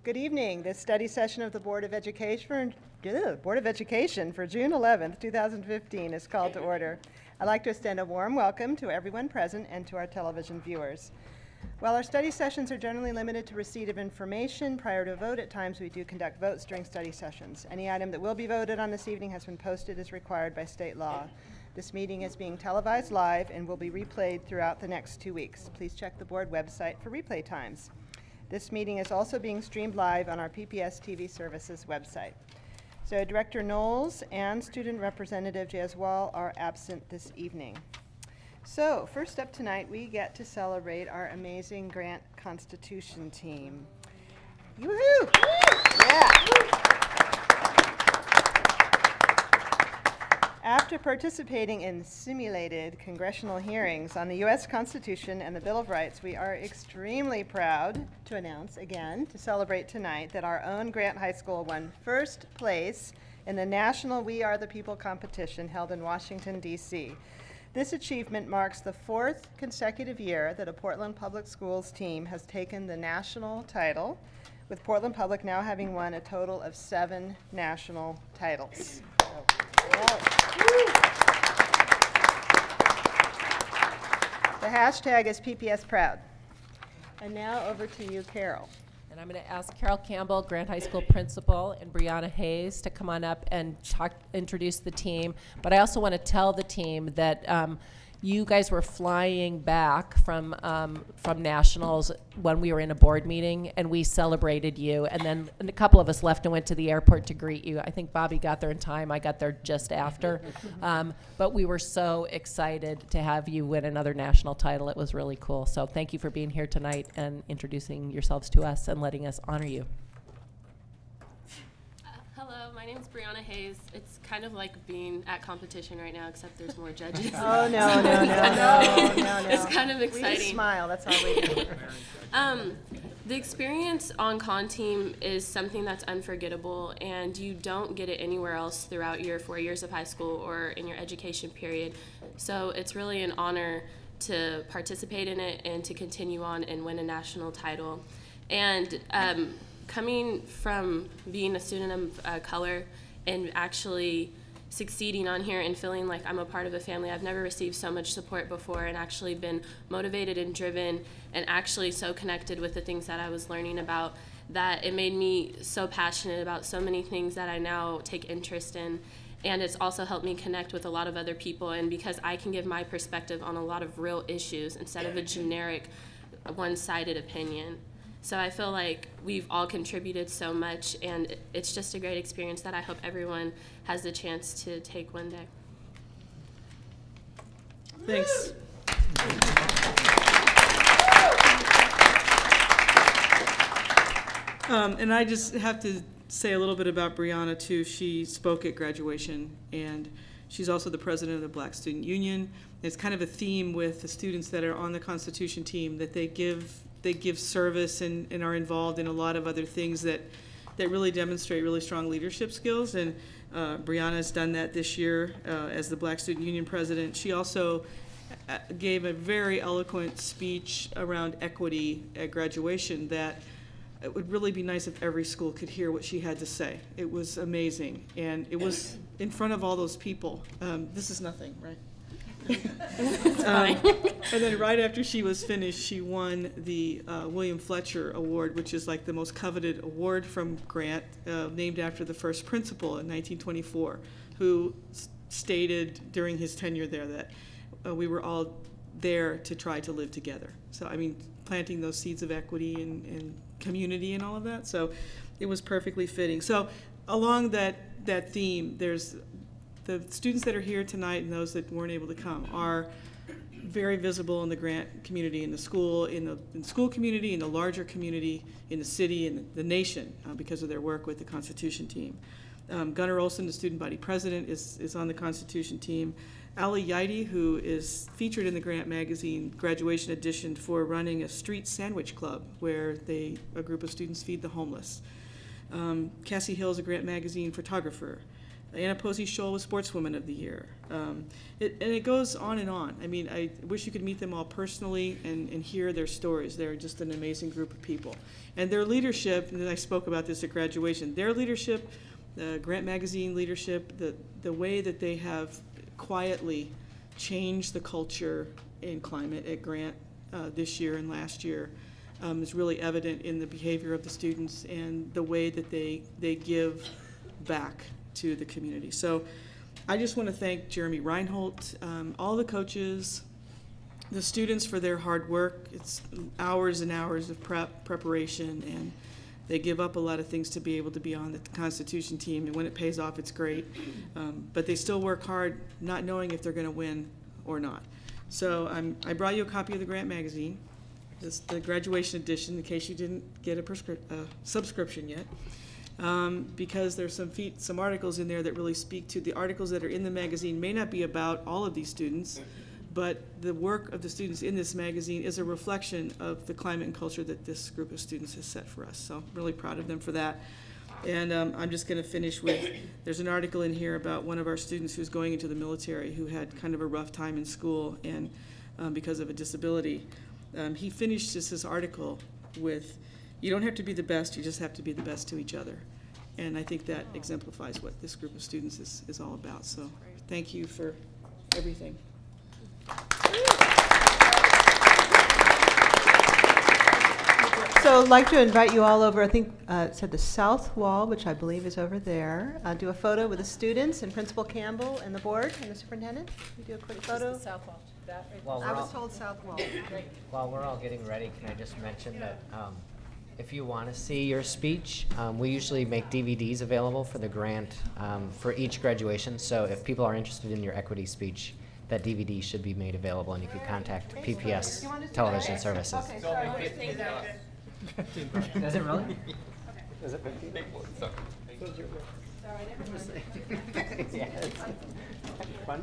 Good evening. This study session of the Board of Education for June 11th, 2015 is called to order. I'd like to extend a warm welcome to everyone present and to our television viewers. While our study sessions are generally limited to receipt of information prior to a vote, at times we do conduct votes during study sessions. Any item that will be voted on this evening has been posted as required by state law. This meeting is being televised live and will be replayed throughout the next 2 weeks. Please check the board website for replay times. This meeting is also being streamed live on our PPS TV Services website. So Director Knowles and Student Representative Jaswal are absent this evening. So first up tonight, we get to celebrate our amazing Grant Constitution team. Yoo-hoo! Yeah! After participating in simulated congressional hearings on the U.S. Constitution and the Bill of Rights, we are extremely proud to announce again, to celebrate tonight, that our own Grant High School won first place in the National We Are the People competition held in Washington, D.C. This achievement marks the 4th consecutive year that a Portland Public Schools team has taken the national title, with Portland Public now having won a total of 7 national titles. The hashtag is PPS Proud. And now over to you, Carol. And I'm going to ask Carol Campbell, Grant High School principal, and Brianna Hayes to come on up and introduce the team. But I also want to tell the team that you guys were flying back from nationals when we were in a board meeting, and we celebrated you. And then a couple of us left and went to the airport to greet you. I think Bobby got there in time. I got there just after. But we were so excited to have you win another national title. It was really cool. So thank you for being here tonight and introducing yourselves to us and letting us honor you. Hello, my name is Brianna Hayes. It's kind of like being at competition right now, except there's more judges. Oh, no. It's kind of exciting. We just smile, that's all we do. The experience on Con Team is something that's unforgettable, and you don't get it anywhere else throughout your 4 years of high school or in your education period. So it's really an honor to participate in it and to continue on and win a national title. And coming from being a student of color and actually succeeding on here and feeling like I'm a part of a family, I've never received so much support before and actually been motivated and driven and actually so connected with the things that I was learning about that it made me so passionate about so many things that I now take interest in. And it's also helped me connect with a lot of other people, and because I can give my perspective on a lot of real issues instead of a generic one-sided opinion. So I feel like we've all contributed so much, and it's just a great experience that I hope everyone has the chance to take one day. Thanks. And I just have to say a little bit about Brianna, too. She spoke at graduation, and she's also the president of the Black Student Union. It's kind of a theme with the students that are on the Constitution team, that they give service and are involved in a lot of other things that really demonstrate really strong leadership skills. And Brianna has done that this year as the Black Student Union president. She also gave a very eloquent speech around equity at graduation that it would really be nice if every school could hear what she had to say. It was amazing, and it was in front of all those people. This is nothing, right? And then right after she was finished, she won the William Fletcher Award, which is like the most coveted award from Grant, named after the first principal in 1924, who stated during his tenure there that we were all there to try to live together. So, I mean, planting those seeds of equity and community and all of that. So it was perfectly fitting. So along that theme, there's the students that are here tonight and those that weren't able to come are very visible in the Grant community, in the school, in the school community, in the larger community, in the city, and the nation because of their work with the Constitution team. Gunnar Olson, the student body president, is on the Constitution team. Ali Yaidi, who is featured in the Grant Magazine graduation edition for running a street sandwich club where a group of students feed the homeless. Cassie Hill is a Grant Magazine photographer. Anna Posey-Scholl was Sportswoman of the Year. And it goes on and on. I mean, I wish you could meet them all personally and hear their stories. They're just an amazing group of people. And their leadership, and I spoke about this at graduation, their leadership, Grant Magazine leadership, the way that they have quietly changed the culture in climate at Grant this year and last year is really evident in the behavior of the students and the way that they give back to the community. So I just want to thank Jeremy Reinholt, all the coaches, the students for their hard work. It's hours and hours of preparation, and they give up a lot of things to be able to be on the Constitution team, and when it pays off, it's great. But they still work hard, not knowing if they're going to win or not. So I brought you a copy of the Grant Magazine, the graduation edition, in case you didn't get a subscription yet. Because there's some articles in there that really speak to the articles that are in the magazine may not be about all of these students, but the work of the students in this magazine is a reflection of the climate and culture that this group of students has set for us. So I'm really proud of them for that. And I'm just going to finish with, there's an article in here about one of our students who's going into the military who had kind of a rough time in school and because of a disability. He finished his article with, you don't have to be the best, you just have to be the best to each other. And I think that exemplifies what this group of students is all about. So thank you for everything. So I'd like to invite you all over, I think it said the south wall, which I believe is over there. Do a photo with the students and Principal Campbell and the board and the superintendent. We do a quick photo. South wall. That right While I we're was all, told south wall. while we're all getting ready, can I just mention that if you want to see your speech, we usually make DVDs available for the grant for each graduation. So if people are interested in your equity speech, that DVD should be made available, and you can contact PPS Television Services. Okay, Is it really? Is it 15? Yeah, it's fun.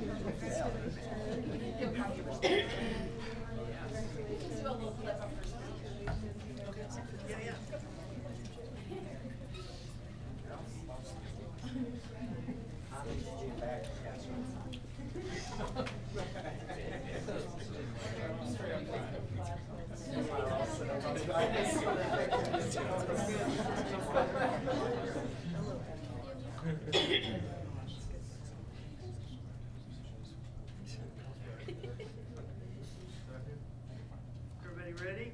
Everybody ready?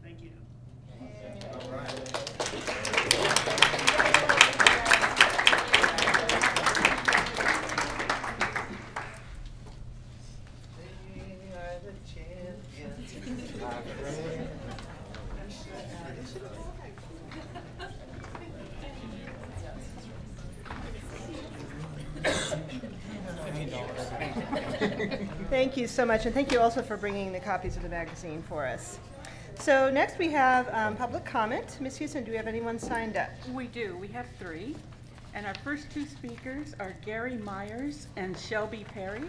Thank you. Thank you so much, and thank you also for bringing the copies of the magazine for us. So next we have public comment. Ms. Houston, do we have anyone signed up? We do. We have 3. And our first 2 speakers are Gary Myers and Shelby Perry.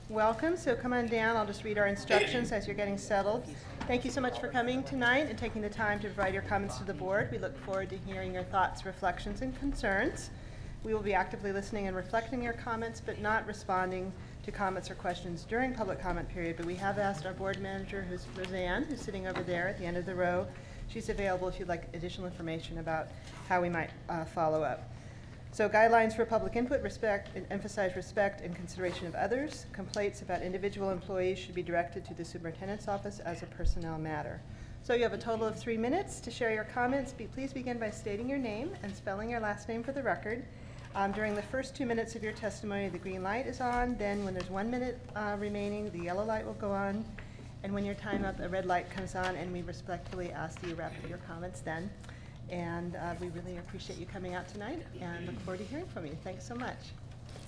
Welcome. So come on down. I'll just read our instructions as you're getting settled. Thank you so much for coming tonight and taking the time to provide your comments to the board. We look forward to hearing your thoughts, reflections, and concerns. We will be actively listening and reflecting your comments, but not responding to comments or questions during public comment period. But we have asked our board manager, who's Roseanne, who's sitting over there at the end of the row. She's available if you'd like additional information about how we might follow up. So guidelines for public input, emphasize respect and consideration of others. Complaints about individual employees should be directed to the superintendent's office as a personnel matter. So you have a total of 3 minutes to share your comments. Please begin by stating your name and spelling your last name for the record. During the first 2 minutes of your testimony, the green light is on. Then when there's 1 minute remaining, the yellow light will go on. And when your time up, a red light comes on, and we respectfully ask that you wrap up your comments then. And we really appreciate you coming out tonight and look forward to hearing from you. Thanks so much.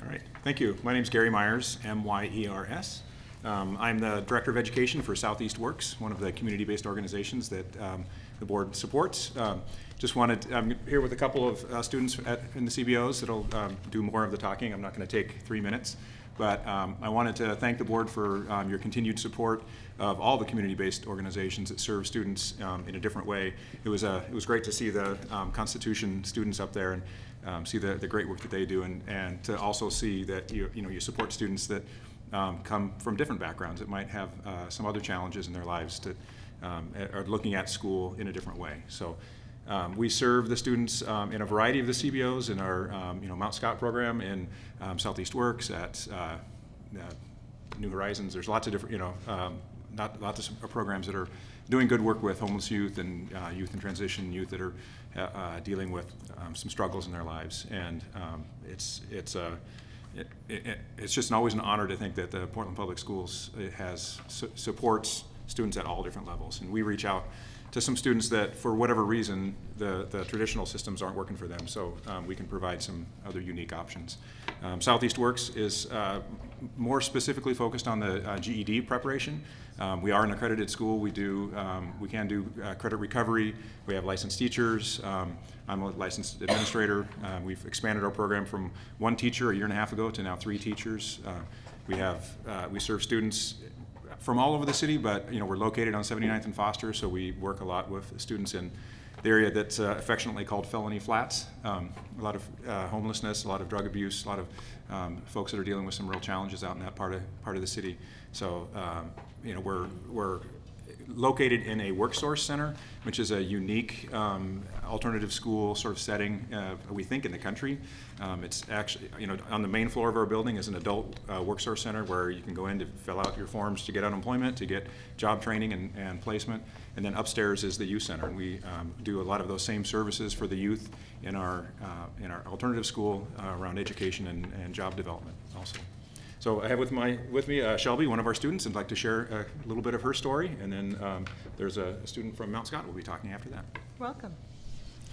All right, thank you. My name's Gary Myers, M-Y-E-R-S. I'm the Director of Education for Southeast Works, one of the community-based organizations that the board supports. I'm here with a couple of students in the CBOs that'll do more of the talking. I'm not going to take 3 minutes, but I wanted to thank the board for your continued support of all the community-based organizations that serve students in a different way. It was great to see the Constitution students up there and see the great work that they do, and to also see that you support students that come from different backgrounds that might have some other challenges in their lives that are looking at school in a different way. So we serve the students in a variety of the CBOs in our Mount Scott program, in Southeast Works, at New Horizons. There's lots of different lots of programs that are doing good work with homeless youth and youth in transition, youth that are dealing with some struggles in their lives, and it's just always an honor to think that the Portland Public Schools supports students at all different levels. And we reach out to some students that, for whatever reason, the traditional systems aren't working for them, so we can provide some other unique options. Southeast Works is more specifically focused on the GED preparation. We are an accredited school. We can do credit recovery. We have licensed teachers. I'm a licensed administrator. We've expanded our program from 1 teacher a year and a half ago to now 3 teachers. We serve students from all over the city, but we're located on 79th and Foster, so we work a lot with students in the area that's affectionately called Felony Flats. A lot of homelessness, a lot of drug abuse, a lot of folks that are dealing with some real challenges out in that part of the city. So we're located in a WorkSource center, which is a unique alternative school sort of setting, we think, in the country. It's actually, on the main floor of our building is an adult WorkSource center where you can go in to fill out your forms to get unemployment, to get job training and placement. And then upstairs is the youth center. And we do a lot of those same services for the youth in our alternative school around education and job development also. So I have with me Shelby, one of our students, and I'd like to share a little bit of her story, and then there's a student from Mount Scott we'll be talking after that. Welcome.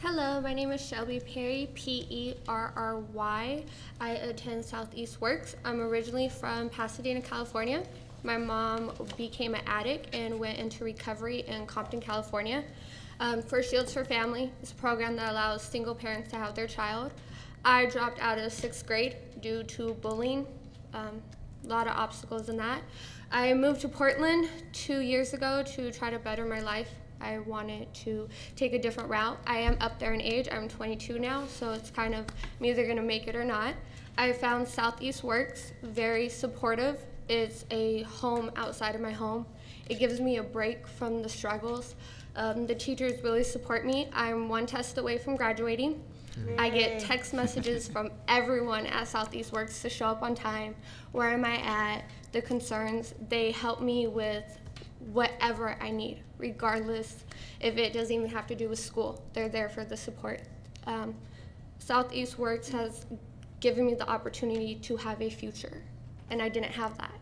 Hello, my name is Shelby Perry, Perry. I attend Southeast Works. I'm originally from Pasadena, California. My mom became an addict and went into recovery in Compton, California. For Shields for Family, it's a program that allows single parents to have their child. I dropped out of 6th grade due to bullying. A lot of obstacles in that. I moved to Portland 2 years ago to try to better my life. I wanted to take a different route. I am up there in age. I'm 22 now, so it's kind of, I'm either going to make it or not. I found Southeast Works very supportive. It's a home outside of my home. It gives me a break from the struggles. The teachers really support me. I'm 1 test away from graduating. Yay. I get text messages from everyone at Southeast Works to show up on time, where am I at, the concerns. They help me with whatever I need, regardless if it doesn't even have to do with school. They're there for the support. Southeast Works has given me the opportunity to have a future, and I didn't have that.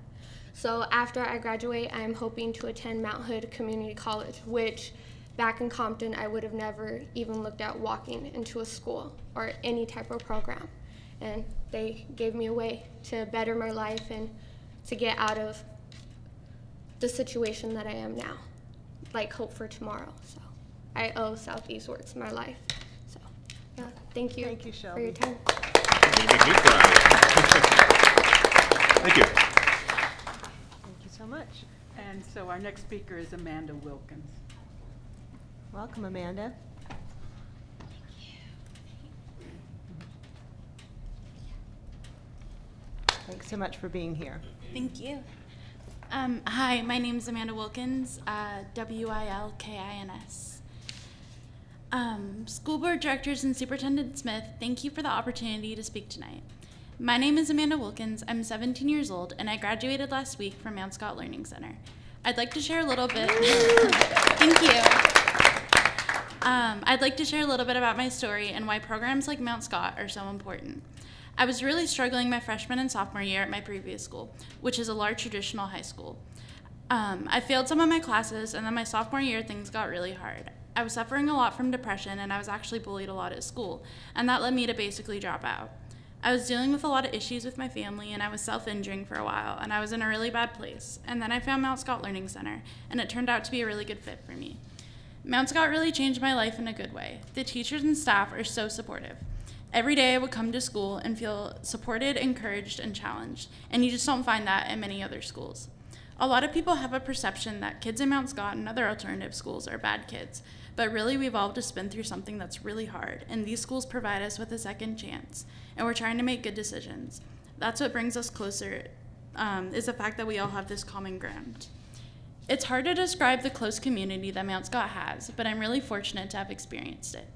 So after I graduate, I'm hoping to attend Mount Hood Community College, which back in Compton, I would have never even looked at walking into a school or any type of program. And they gave me a way to better my life and to get out of the situation that I am now, like hope for tomorrow. So I owe Southeast Works my life. So yeah, thank you, Shelby, for your time. Thank you. Thank you so much. And so our next speaker is Amanda Wilkins. Welcome, Amanda. Thanks so much for being here. Thank you. Hi, my name is Amanda Wilkins, Wilkins. School Board Directors and Superintendent Smith, thank you for the opportunity to speak tonight. My name is Amanda Wilkins. I'm 17 years old, and I graduated last week from Mount Scott Learning Center. I'd like to share a little bit. Thank you. I'd like to share a little bit about my story and why programs like Mount Scott are so important. I was really struggling my freshman and sophomore year at my previous school, which is a large traditional high school. I failed some of my classes, and then my sophomore year, things got really hard. I was suffering a lot from depression, and I was actually bullied a lot at school, and that led me to basically drop out. I was dealing with a lot of issues with my family, and I was self-injuring for a while, and I was in a really bad place. And then I found Mount Scott Learning Center, and it turned out to be a really good fit for me. Mount Scott really changed my life in a good way. The teachers and staff are so supportive. Every day I would come to school and feel supported, encouraged, and challenged, and you just don't find that in many other schools. A lot of people have a perception that kids in Mount Scott and other alternative schools are bad kids, but really we've all just been through something that's really hard, and these schools provide us with a second chance, and we're trying to make good decisions. That's what brings us closer, is the fact that we all have this common ground. It's hard to describe the close community that Mount Scott has, but I'm really fortunate to have experienced it.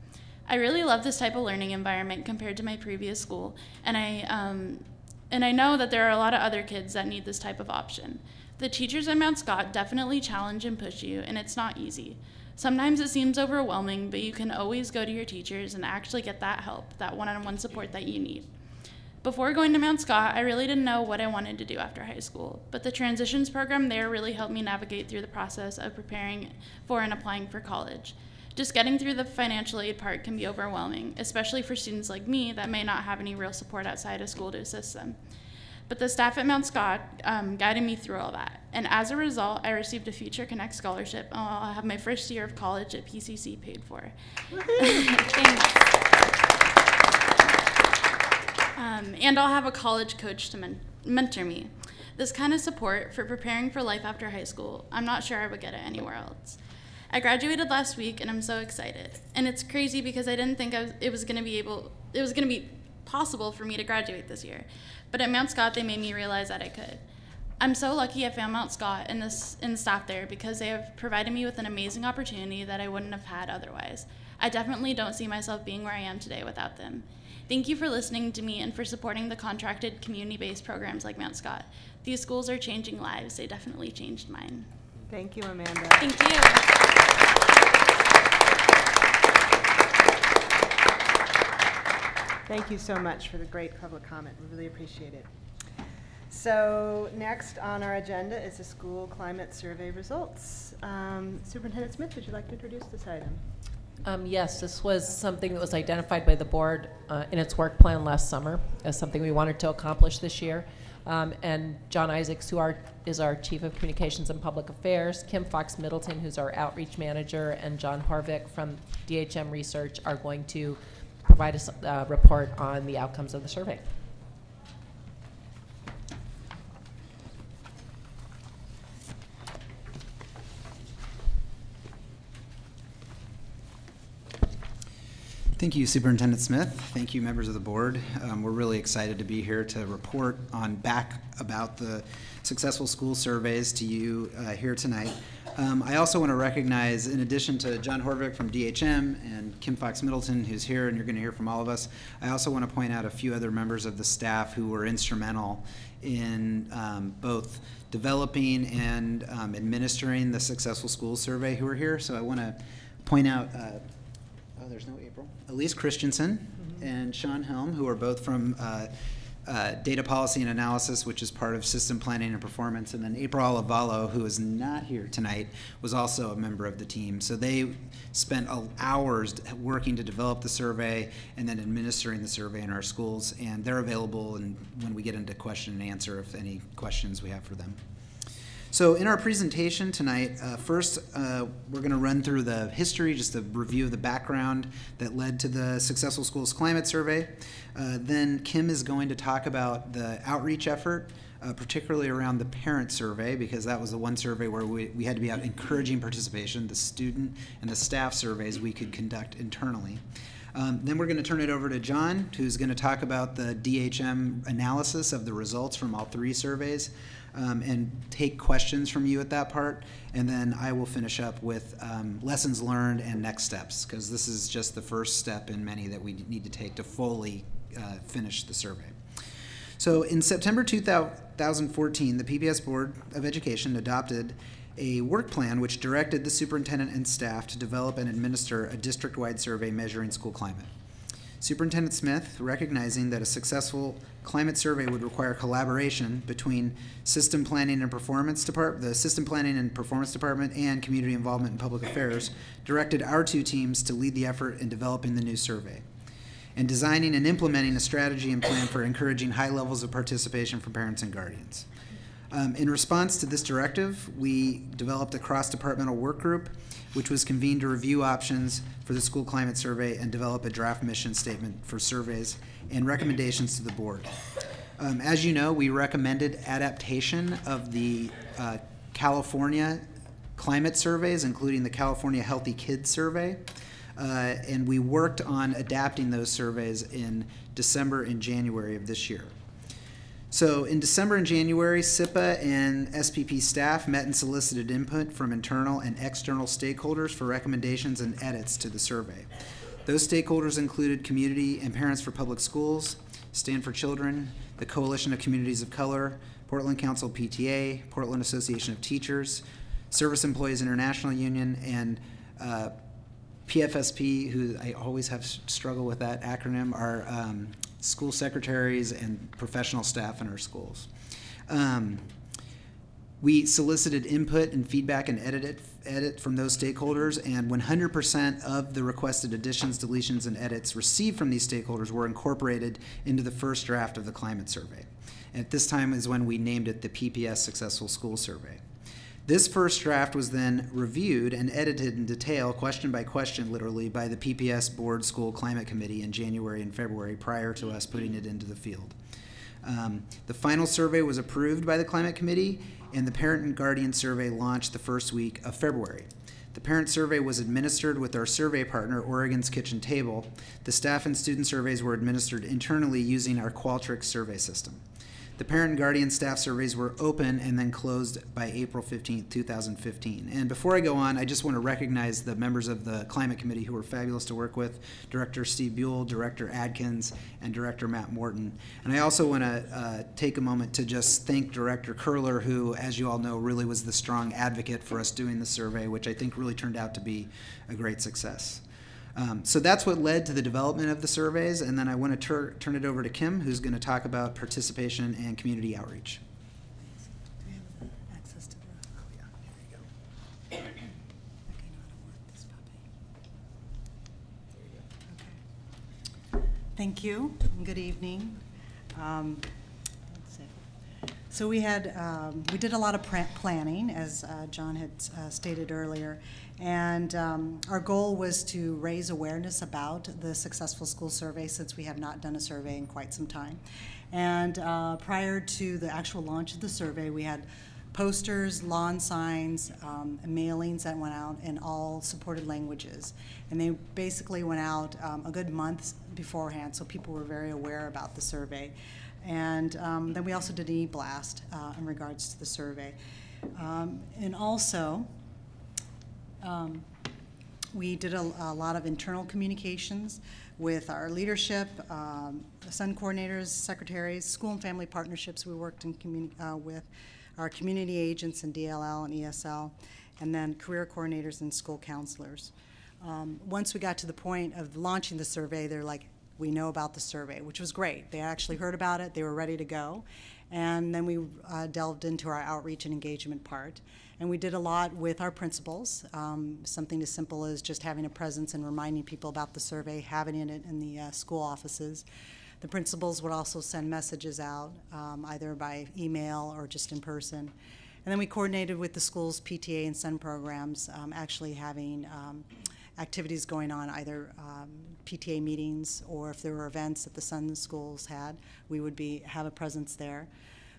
I really love this type of learning environment compared to my previous school, and I know that there are a lot of other kids that need this type of option. The teachers at Mount Scott definitely challenge and push you, and it's not easy. Sometimes it seems overwhelming, but you can always go to your teachers and actually get that help, that one-on-one support that you need. Before going to Mount Scott, I really didn't know what I wanted to do after high school, but the transitions program there really helped me navigate through the process of preparing for and applying for college. Just getting through the financial aid part can be overwhelming, especially for students like me that may not have any real support outside of school to assist them. But the staff at Mount Scott guided me through all that. And as a result, I received a Future Connect scholarship, and I'll have my first year of college at PCC paid for. Thanks. And I'll have a college coach to mentor me. This kind of support for preparing for life after high school, I'm not sure I would get it anywhere else. I graduated last week, and I'm so excited. And it's crazy because I didn't think it was going to be possible for me to graduate this year. But at Mount Scott, they made me realize that I could. I'm so lucky I found Mount Scott and the staff there because they have provided me with an amazing opportunity that I wouldn't have had otherwise. I definitely don't see myself being where I am today without them. Thank you for listening to me and for supporting the contracted community-based programs like Mount Scott. These schools are changing lives. They definitely changed mine. Thank you, Amanda. Thank you. Thank you so much for the great public comment. We really appreciate it. So next on our agenda is the school climate survey results. Superintendent Smith, would you like to introduce this item? Yes, this was something that was identified by the board in its work plan last summer as something we wanted to accomplish this year. And John Isaacs, who is our Chief of Communications and Public Affairs, Kim Fox Middleton, who's our Outreach Manager, and John Harvick from DHM Research are going to provide us a report on the outcomes of the survey. Thank you, Superintendent Smith. Thank you, members of the board. We're really excited to be here to report back about the successful school surveys to you here tonight. I also want to recognize, in addition to John Horvick from DHM and Kim Fox Middleton, who's here, and you're going to hear from all of us, I also want to point out a few other members of the staff who were instrumental in both developing and administering the successful school survey who are here. So I want to point out, oh, there's no April. Elise Christensen and Sean Helm, who are both from Data Policy and Analysis, which is part of System Planning and Performance, and then April Olavallo, who is not here tonight, was also a member of the team. So they spent hours working to develop the survey and then administering the survey in our schools, and they're available and when we get into question and answer if any questions we have for them. So in our presentation tonight, first we're going to run through the history, just a review of the background that led to the Successful Schools Climate Survey. Then Kim is going to talk about the outreach effort, particularly around the parent survey, because that was the one survey where we had to be out encouraging participation, the student and the staff surveys we could conduct internally. Then we're going to turn it over to John, who's going to talk about the DHM analysis of the results from all three surveys. And take questions from you at that part, and then I will finish up with lessons learned and next steps, because this is just the first step in many that we need to take to fully finish the survey. So in September 2014, the PBS Board of Education adopted a work plan which directed the superintendent and staff to develop and administer a district-wide survey measuring school climate. Superintendent Smith, recognizing that a successful climate survey would require collaboration between System Planning and Performance Department, the System Planning and Performance Department, and Community Involvement and Public Affairs, directed our two teams to lead the effort in developing the new survey. and designing and implementing a strategy and plan for encouraging high levels of participation from parents and guardians. In response to this directive, we developed a cross-departmental work group, which was convened to review options for the school climate survey and develop a draft mission statement for surveys and recommendations to the board. As you know, we recommended adaptation of the California climate surveys, including the California Healthy Kids Survey, and we worked on adapting those surveys in December and January of this year. So in December and January, SIPA and SPP staff met and solicited input from internal and external stakeholders for recommendations and edits to the survey. Those stakeholders included Community and Parents for Public Schools, Stand for Children, the Coalition of Communities of Color, Portland Council PTA, Portland Association of Teachers, Service Employees International Union, and PFSP, who I always have struggle with that acronym, are school secretaries and professional staff in our schools. We solicited input and feedback and edit from those stakeholders, and 100% of the requested additions, deletions, and edits received from these stakeholders were incorporated into the first draft of the climate survey. And at this time is when we named it the PPS Successful School Survey. This first draft was then reviewed and edited in detail, question by question, literally, by the PPS Board School Climate Committee in January and February prior to us putting it into the field. The final survey was approved by the Climate Committee, and the Parent and Guardian Survey launched the first week of February. The parent survey was administered with our survey partner, Oregon's Kitchen Table. The staff and student surveys were administered internally using our Qualtrics survey system. The parent and guardian staff surveys were open and then closed by April 15, 2015. And before I go on, I just want to recognize the members of the Climate Committee who were fabulous to work with, Director Steve Buell, Director Adkins, and Director Matt Morton. And I also want to take a moment to just thank Director Curler, who, as you all know, really was the strong advocate for us doing the survey, which I think really turned out to be a great success. So that's what led to the development of the surveys, and then I want to turn it over to Kim, who's going to talk about participation and community outreach. Do we have access to the, oh yeah, here you go. Okay, now how to work this puppy. Okay. Thank you, and good evening. Let's see. So we did a lot of planning, as John had stated earlier. And our goal was to raise awareness about the Successful School Survey, since we have not done a survey in quite some time. And prior to the actual launch of the survey, we had posters, lawn signs, mailings that went out in all supported languages. And they basically went out a good month beforehand, so people were very aware about the survey. And then we also did an e-blast in regards to the survey. And also, we did a lot of internal communications with our leadership, SUN coordinators, secretaries, school and family partnerships. We worked in with our community agents in DLL and ESL, and then career coordinators and school counselors. Once we got to the point of launching the survey, they're like, we know about the survey, which was great. They actually heard about it. They were ready to go. And then we delved into our outreach and engagement part. And we did a lot with our principals, something as simple as just having a presence and reminding people about the survey, having it in the school offices. The principals would also send messages out, either by email or just in person. And then we coordinated with the school's PTA and SUN programs, actually having activities going on, either PTA meetings, or if there were events that the SUN schools had, we would have a presence there.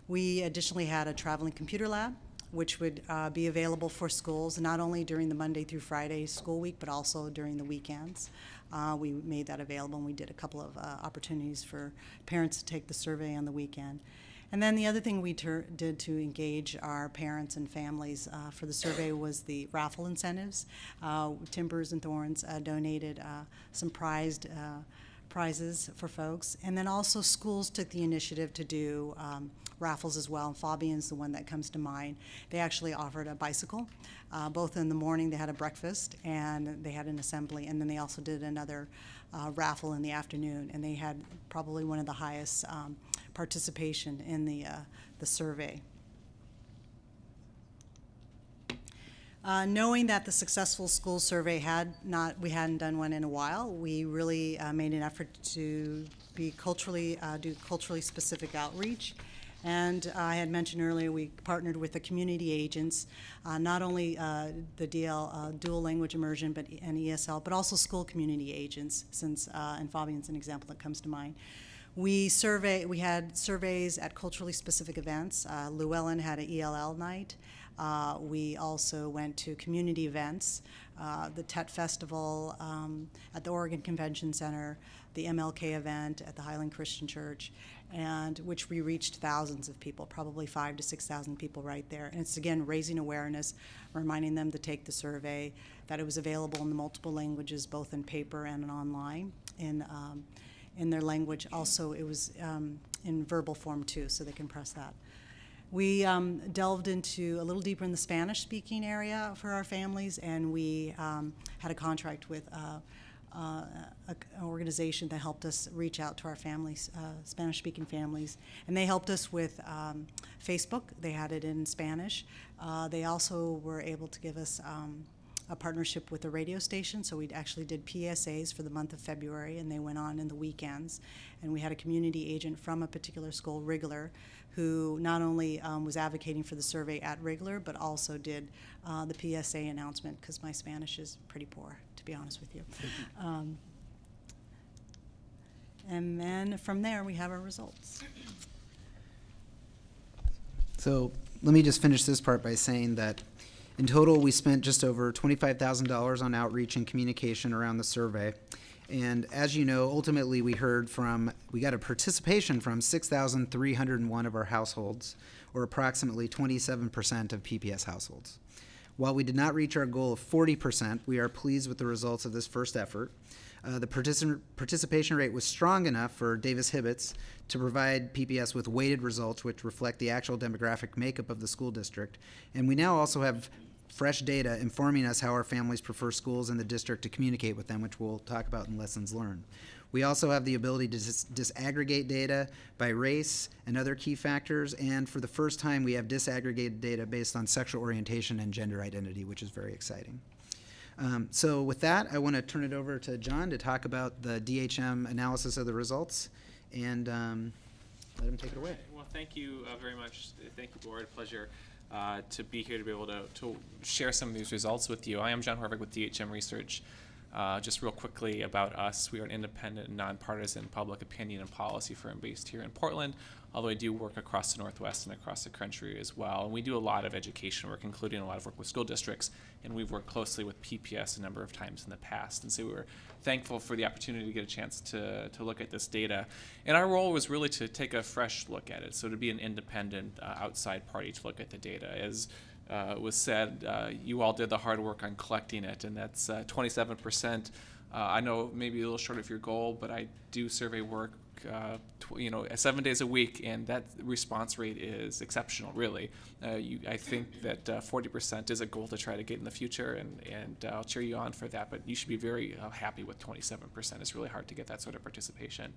We additionally had a traveling computer lab, which would be available for schools, not only during the Monday through Friday school week, but also during the weekends. We made that available, and we did a couple of opportunities for parents to take the survey on the weekend. And then the other thing we did to engage our parents and families for the survey was the raffle incentives. Timbers and Thorns donated some prizes for folks. And then also schools took the initiative to do raffles as well. And Fabian's the one that comes to mind. They actually offered a bicycle. Both in the morning they had a breakfast and they had an assembly, and then they also did another raffle in the afternoon, and they had probably one of the highest participation in the survey. Knowing that the Successful School Survey we hadn't done one in a while, we really made an effort to be do culturally specific outreach. And I had mentioned earlier, we partnered with the community agents, not only the dual language immersion and ESL, but also school community agents, and Fabian's an example that comes to mind. We had surveys at culturally specific events. Llewellyn had an ELL night. We also went to community events, the TET Festival at the Oregon Convention Center, the MLK event at the Highland Christian Church, and which we reached thousands of people, probably 5,000 to 6,000 people right there. And it's, again, raising awareness, reminding them to take the survey, that it was available in the multiple languages, both in paper and online, in their language. Also, it was in verbal form, too, so they can press that. We delved into a little deeper in the Spanish-speaking area for our families, and we had a contract with an organization that helped us reach out to our families, Spanish-speaking families, and they helped us with Facebook. They had it in Spanish. They also were able to give us a partnership with a radio station, so we actually did PSAs for the month of February, and they went on in the weekends. And we had a community agent from a particular school, Wrigler, who not only was advocating for the survey at Wrigler, but also did the PSA announcement, because my Spanish is pretty poor, to be honest with you. And then from there, we have our results. So let me just finish this part by saying that in total, we spent just over $25,000 on outreach and communication around the survey. And as you know, ultimately we got a participation from 6,301 of our households, or approximately 27% of PPS households. While we did not reach our goal of 40%, we are pleased with the results of this first effort. The participation rate was strong enough for Davis-Hibbets to provide PPS with weighted results which reflect the actual demographic makeup of the school district. And we now also have fresh data informing us how our families prefer schools in the district to communicate with them, which we'll talk about in lessons learned. We also have the ability to disaggregate data by race and other key factors, and for the first time we have disaggregated data based on sexual orientation and gender identity, which is very exciting. So with that, I want to turn it over to John to talk about the DHM analysis of the results, and let him take it away. Well, thank you very much. Thank you, board. Pleasure to be here to be able to share some of these results with you. I am John Horvig with DHM Research. Just real quickly about us, we are an independent and nonpartisan public opinion and policy firm based here in Portland, although I do work across the Northwest and across the country as well. And we do a lot of education work, including a lot of work with school districts, and we've worked closely with PPS a number of times in the past. And so we're thankful for the opportunity to get a chance to look at this data. And our role was really to take a fresh look at it, so to be an independent outside party to look at the data. As was said, you all did the hard work on collecting it, and that's 27%. I know maybe a little short of your goal, but I do survey work 7 days a week, and that response rate is exceptional, really. I think that 40% is a goal to try to get in the future, and I'll cheer you on for that, but you should be very happy with 27%. It's really hard to get that sort of participation.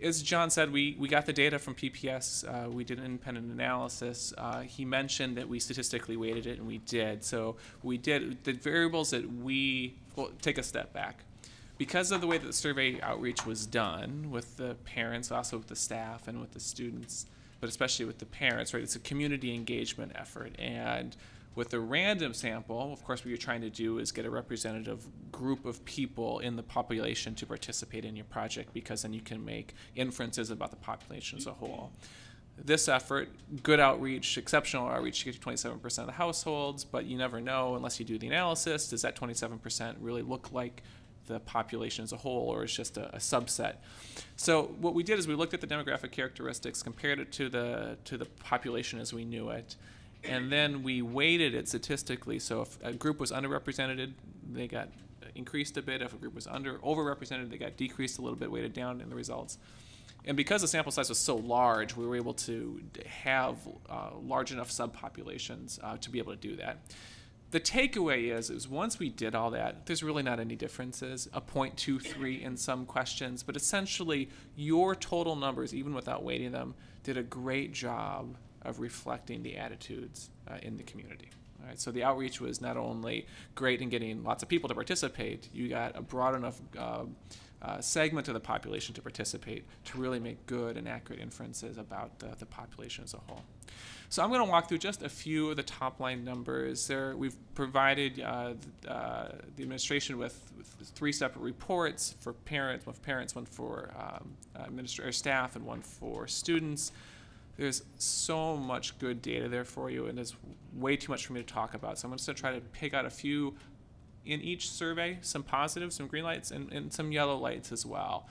As John said, we got the data from PPS. We did an independent analysis. He mentioned that we statistically weighted it, and we did. So we did the variables that well, take a step back. Because of the way that the survey outreach was done with the parents, also with the staff and with the students, but especially with the parents, right? It's a community engagement effort. And with a random sample, of course, what you're trying to do is get a representative group of people in the population to participate in your project, because then you can make inferences about the population as a whole. This effort, good outreach, exceptional outreach, to get to 27% of the households, but you never know unless you do the analysis. Does that 27% really look like the population as a whole, or is just a subset? So what we did is we looked at the demographic characteristics, compared it to the population as we knew it, and then we weighted it statistically. So if a group was underrepresented, they got increased a bit. If a group was overrepresented, they got decreased a little bit, weighted down in the results. And because the sample size was so large, we were able to have large enough subpopulations to be able to do that. The takeaway is once we did all that, there's really not any differences, a 0.23 in some questions, but essentially your total numbers, even without weighting them, did a great job of reflecting the attitudes in the community. All right, so the outreach was not only great in getting lots of people to participate, you got a broad enough segment of the population to participate to really make good and accurate inferences about the population as a whole. So I'm going to walk through just a few of the top line numbers. We've provided the administration with 3 separate reports for parents, one for staff, and one for students. There's so much good data there for you, and there's way too much for me to talk about. So I'm just going to try to pick out a few in each survey, some positives, some green lights, and some yellow lights as well,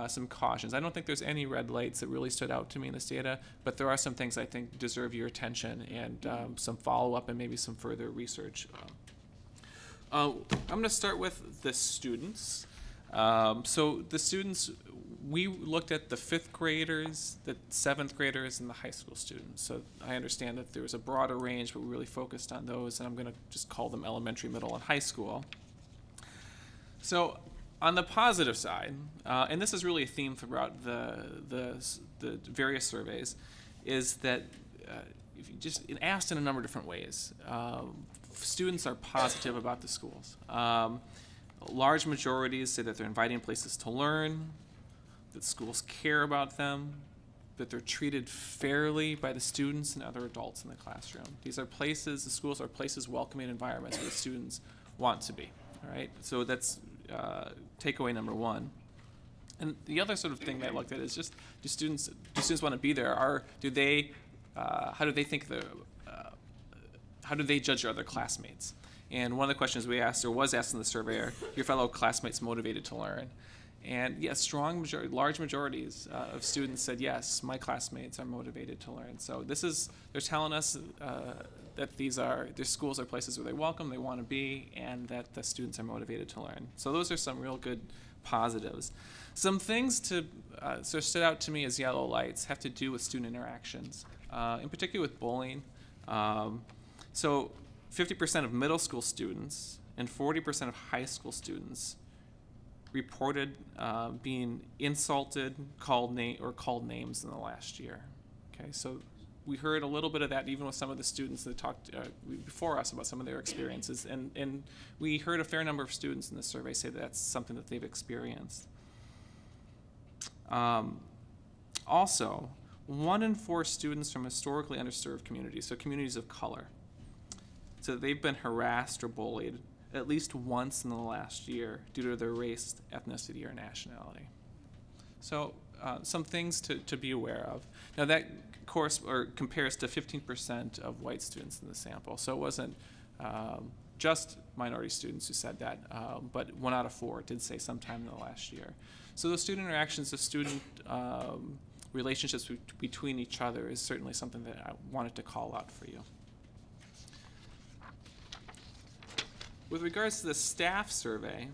some cautions. I don't think there's any red lights that really stood out to me in this data, but there are some things I think deserve your attention and some follow-up and maybe some further research. I'm going to start with the students. So the students, we looked at the 5th graders, the 7th graders, and the high school students. So I understand that there was a broader range, but we really focused on those, and I'm going to just call them elementary, middle, and high school. So on the positive side, and this is really a theme throughout the various surveys, is that if you just asked in a number of different ways, students are positive about the schools. Large majorities say that they're inviting places to learn, that schools care about them, that they're treated fairly by the students and other adults in the classroom. These are places, the schools are places, welcoming environments where the students want to be, all right? So that's takeaway number 1. And the other sort of thing that I looked at is just, do students want to be there? How do they think how do they judge their other classmates? And one of the questions we asked, or was asked in the survey, are your fellow classmates motivated to learn? And yes, large majorities of students said, yes, my classmates are motivated to learn. So they're telling us that their schools are places where they welcome, they want to be, and that the students are motivated to learn. So those are some real good positives. Some things sort of stood out to me as yellow lights have to do with student interactions, in particular with bullying. So 50% of middle school students and 40% of high school students reported being insulted, called names in the last year. Okay, so we heard a little bit of that even with some of the students that talked before us about some of their experiences, and we heard a fair number of students in this survey say that's something that they've experienced. Also, 1 in 4 students from historically underserved communities, so communities of color, so they've been harassed or bullied at least once in the last year due to their race, ethnicity, or nationality. So some things to be aware of. Now that compares to 15% of white students in the sample. So it wasn't just minority students who said that, but 1 out of 4 did say sometime in the last year. So those student interactions, the student relationships between each other is certainly something that I wanted to call out for you. With regards to the staff survey,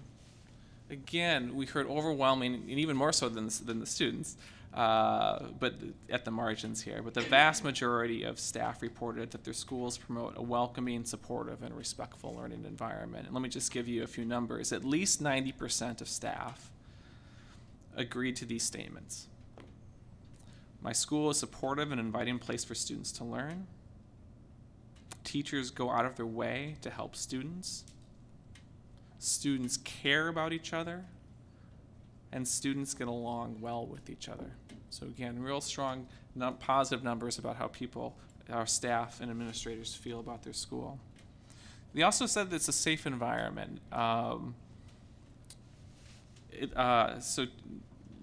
again, we heard overwhelming, and even more so than the students, but at the margins here, but the vast majority of staff reported that their schools promote a welcoming, supportive, and respectful learning environment. And let me just give you a few numbers. At least 90% of staff agreed to these statements. My school is supportive and inviting place for students to learn. Teachers go out of their way to help students. Students care about each other, and students get along well with each other. So again, real strong positive numbers about how our staff and administrators feel about their school. They also said that it's a safe environment. So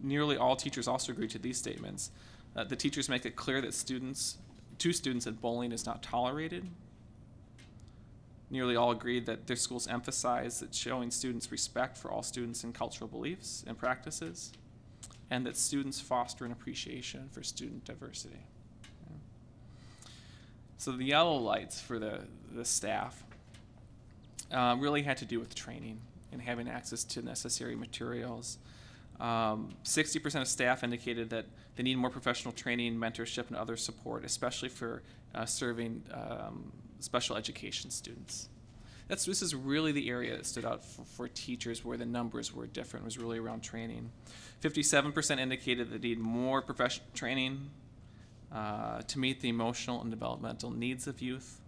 nearly all teachers also agreed to these statements. The teachers make it clear that to students that bullying is not tolerated. Nearly all agreed that their schools emphasize that showing students respect for all students and cultural beliefs and practices, and that students foster an appreciation for student diversity. Okay. So the yellow lights for the staff really had to do with training and having access to necessary materials. 60% of staff indicated that they need more professional training, mentorship, and other support, especially for serving special education students. This is really the area that stood out for teachers where the numbers were different, was really around training. 57% indicated they need more professional training to meet the emotional and developmental needs of youth.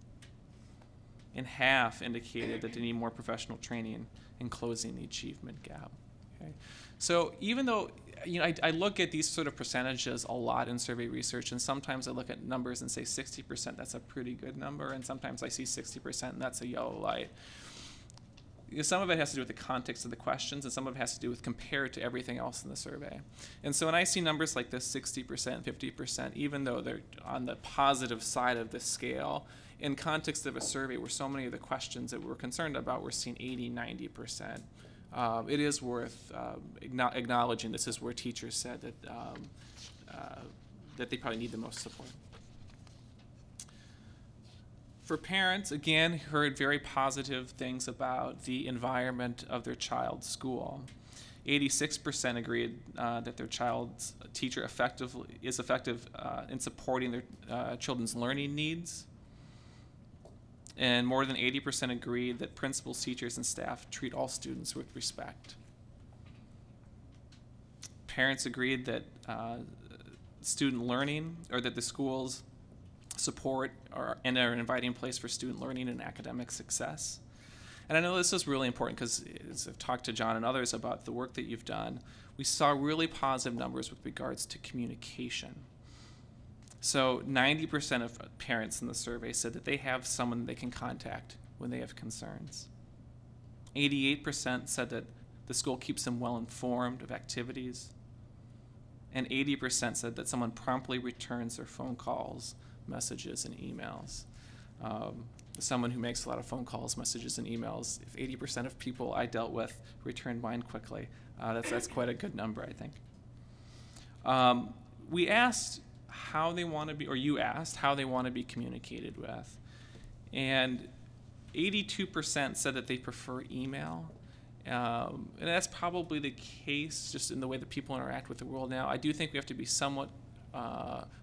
and half indicated that they need more professional training in closing the achievement gap. Okay? So even though, you know, I look at these sort of percentages a lot in survey research, and sometimes I look at numbers and say 60%, that's a pretty good number, and sometimes I see 60% and that's a yellow light. Some of it has to do with the context of the questions, and some of it has to do with compared to everything else in the survey. And so when I see numbers like this, 60%, 50%, even though they're on the positive side of the scale, in context of a survey where so many of the questions that we're concerned about, we're seeing 80, 90%. It is worth acknowledging this is where teachers said that they probably need the most support. For parents, again, heard very positive things about the environment of their child's school. 86% agreed that their child's teacher is effective in supporting their children's learning needs. And more than 80% agreed that principals, teachers, and staff treat all students with respect. Parents agreed that student learning, or that the schools support and are an inviting place for student learning and academic success. And I know this is really important because as I've talked to John and others about the work that you've done, we saw really positive numbers with regards to communication. So 90% of parents in the survey said that they have someone they can contact when they have concerns. 88% said that the school keeps them well informed of activities. And 80% said that someone promptly returns their phone calls, messages, and emails. Someone who makes a lot of phone calls, messages, and emails, if 80% of people I dealt with returned mine quickly, that's quite a good number, I think. We asked how they want to be, or you asked how they want to be communicated with. And 82% said that they prefer email. And that's probably the case just in the way that people interact with the world now. I do think we have to be somewhat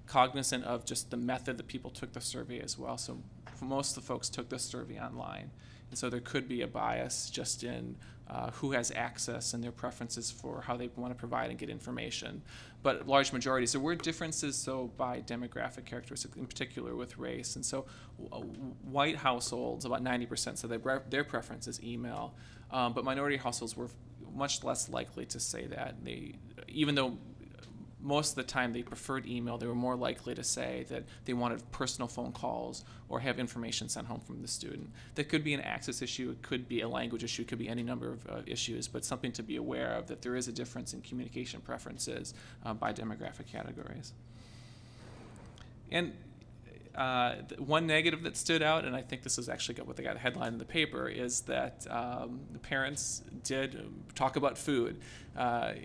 cognizant of just the method that people took the survey as well. So most of the folks took this survey online. And so there could be a bias just in who has access and their preferences for how they want to provide and get information. But large majorities, there were differences, so by demographic characteristics, in particular with race. And so white households, about 90% said their preference is email. But minority households were much less likely to say that. Even though most of the time they preferred email, they were more likely to say that they wanted personal phone calls or have information sent home from the student. That could be an access issue, it could be a language issue, it could be any number of issues, but something to be aware of, that there is a difference in communication preferences by demographic categories. And one negative that stood out, and I think this is actually what they got a headline in the paper, is that the parents did talk about food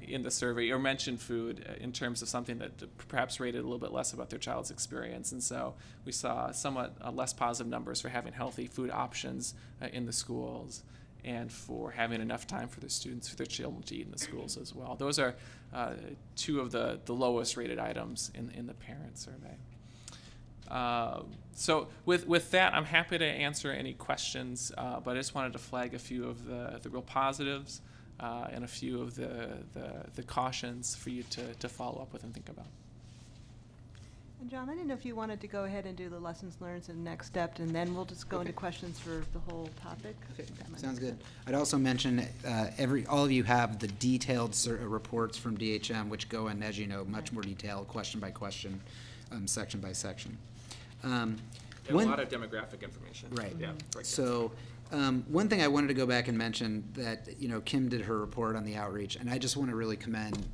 in the survey, or mention food in terms of something that perhaps rated a little bit less about their child's experience. And so we saw somewhat less positive numbers for having healthy food options in the schools, and for having enough time for the students, for their children to eat in the schools as well. Those are two of the lowest rated items in the parent survey. So with that, I'm happy to answer any questions, but I just wanted to flag a few of the real positives and a few of the cautions for you to follow up with and think about. And John, I didn't know if you wanted to go ahead and do the lessons learned and next step, and then we'll just go into questions for the whole topic. Okay. Sounds good. I'd also mention all of you have the detailed reports from DHM, which go in, as you know, much more detail, question by question, section by section. And a lot of demographic information. Right. Yeah. So one thing I wanted to go back and mention that, Kim did her report on the outreach, and I just want to really commend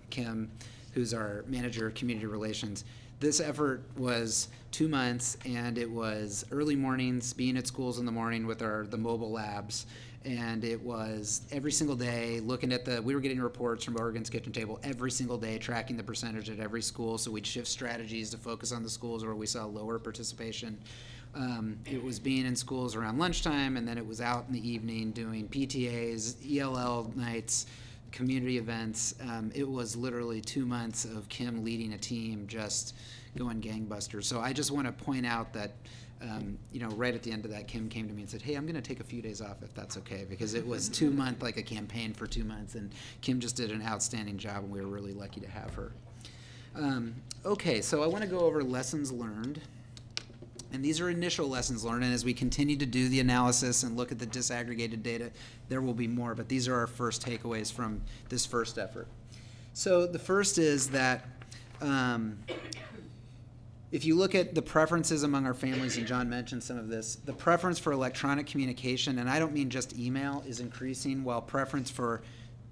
Kim, who's our manager of community relations. This effort was 2 months, and it was early mornings, being at schools in the morning with the mobile labs, and it was every single day looking at we were getting reports from Oregon's Kitchen Table every single day, tracking the percentage at every school, so we'd shift strategies to focus on the schools where we saw lower participation. It was being in schools around lunchtime, and then it was out in the evening doing PTAs, ELL nights, community events. It was literally 2 months of Kim leading a team just going gangbusters. So I just want to point out that right at the end of that, Kim came to me and said, hey, I'm going to take a few days off if that's okay, because it was 2 months, like a campaign for 2 months, and Kim just did an outstanding job, and we were really lucky to have her. Okay, so I want to go over lessons learned. And these are initial lessons learned, and as we continue to do the analysis and look at the disaggregated data, there will be more, but these are our first takeaways from this first effort. So the first is that if you look at the preferences among our families, and John mentioned some of this, the preference for electronic communication, and I don't mean just email, is increasing, while preference for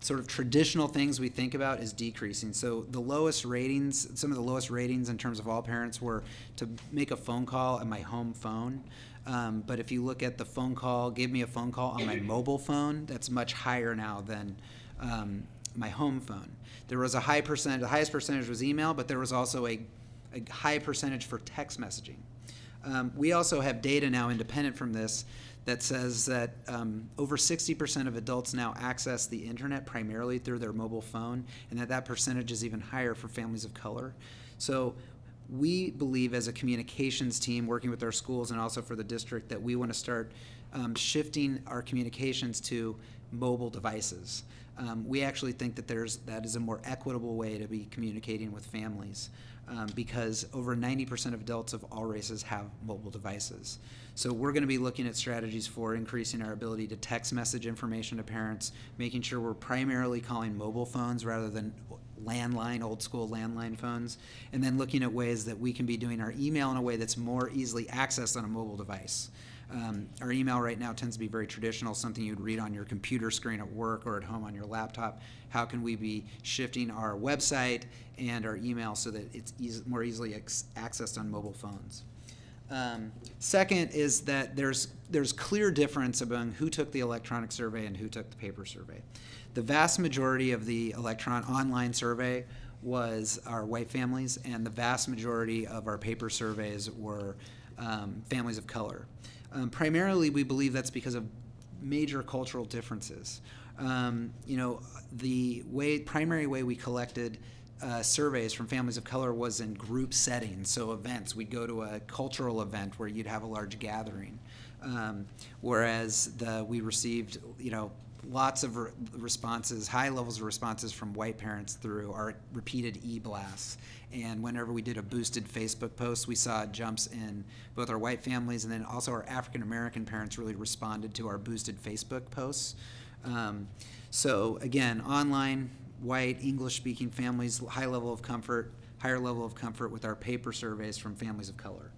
sort of traditional things we think about is decreasing. So the lowest ratings, some of the lowest ratings in terms of all parents were to make a phone call on my home phone. But if you look at the phone call, give me a phone call on my mobile phone, that's much higher now than my home phone. There was a high percentage, the highest percentage was email, but there was also a high percentage for text messaging. We also have data now independent from this that says that over 60% of adults now access the internet primarily through their mobile phone, and that percentage is even higher for families of color. So we believe as a communications team working with our schools and also for the district that we want to start shifting our communications to mobile devices. We actually think that that is a more equitable way to be communicating with families because over 90% of adults of all races have mobile devices. So we're going to be looking at strategies for increasing our ability to text message information to parents, making sure we're primarily calling mobile phones rather than landline, old school landline phones, and then looking at ways that we can be doing our email in a way that's more easily accessed on a mobile device. Our email right now tends to be very traditional, something you'd read on your computer screen at work or at home on your laptop. How can we be shifting our website and our email so that it's more easily accessed on mobile phones? Second is that there's clear difference among who took the electronic survey and who took the paper survey. The vast majority of the online survey was our white families, and the vast majority of our paper surveys were families of color. Primarily, we believe that's because of major cultural differences. The primary way we collected surveys from families of color was in group settings, so events. We'd go to a cultural event where you'd have a large gathering, whereas we received, lots of responses, high levels of responses from white parents through our repeated e-blasts. And whenever we did a boosted Facebook post, we saw jumps in both our white families and then also our African American parents really responded to our boosted Facebook posts. So again, online, white, English-speaking families, higher level of comfort with our paper surveys from families of color.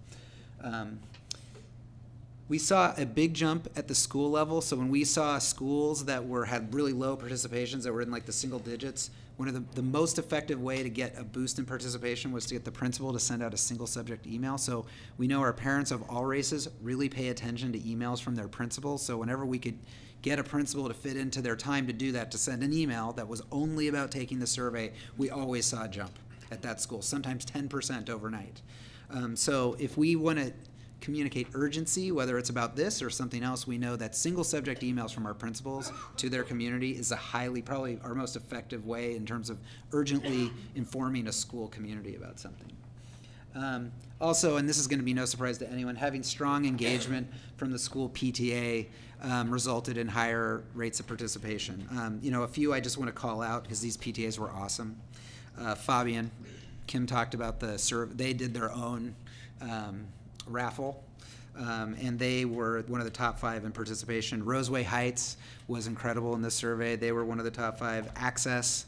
We saw a big jump at the school level. So when we saw schools that had really low participations that were in like the single digits, one of the most effective way to get a boost in participation was to get the principal to send out a single subject email. So we know our parents of all races really pay attention to emails from their principals. So whenever we could get a principal to fit into their time to do that, to send an email that was only about taking the survey, we always saw a jump at that school, sometimes 10% overnight. So if we want to communicate urgency, whether it's about this or something else, we know that single subject emails from our principals to their community is probably our most effective way in terms of urgently informing a school community about something. Also, and this is going to be no surprise to anyone, having strong engagement from the school PTA resulted in higher rates of participation. A few I just want to call out because these PTAs were awesome. Fabian, Kim talked about they did their own raffle, and they were one of the top 5 in participation. Roseway Heights was incredible in this survey. They were one of the top 5. Access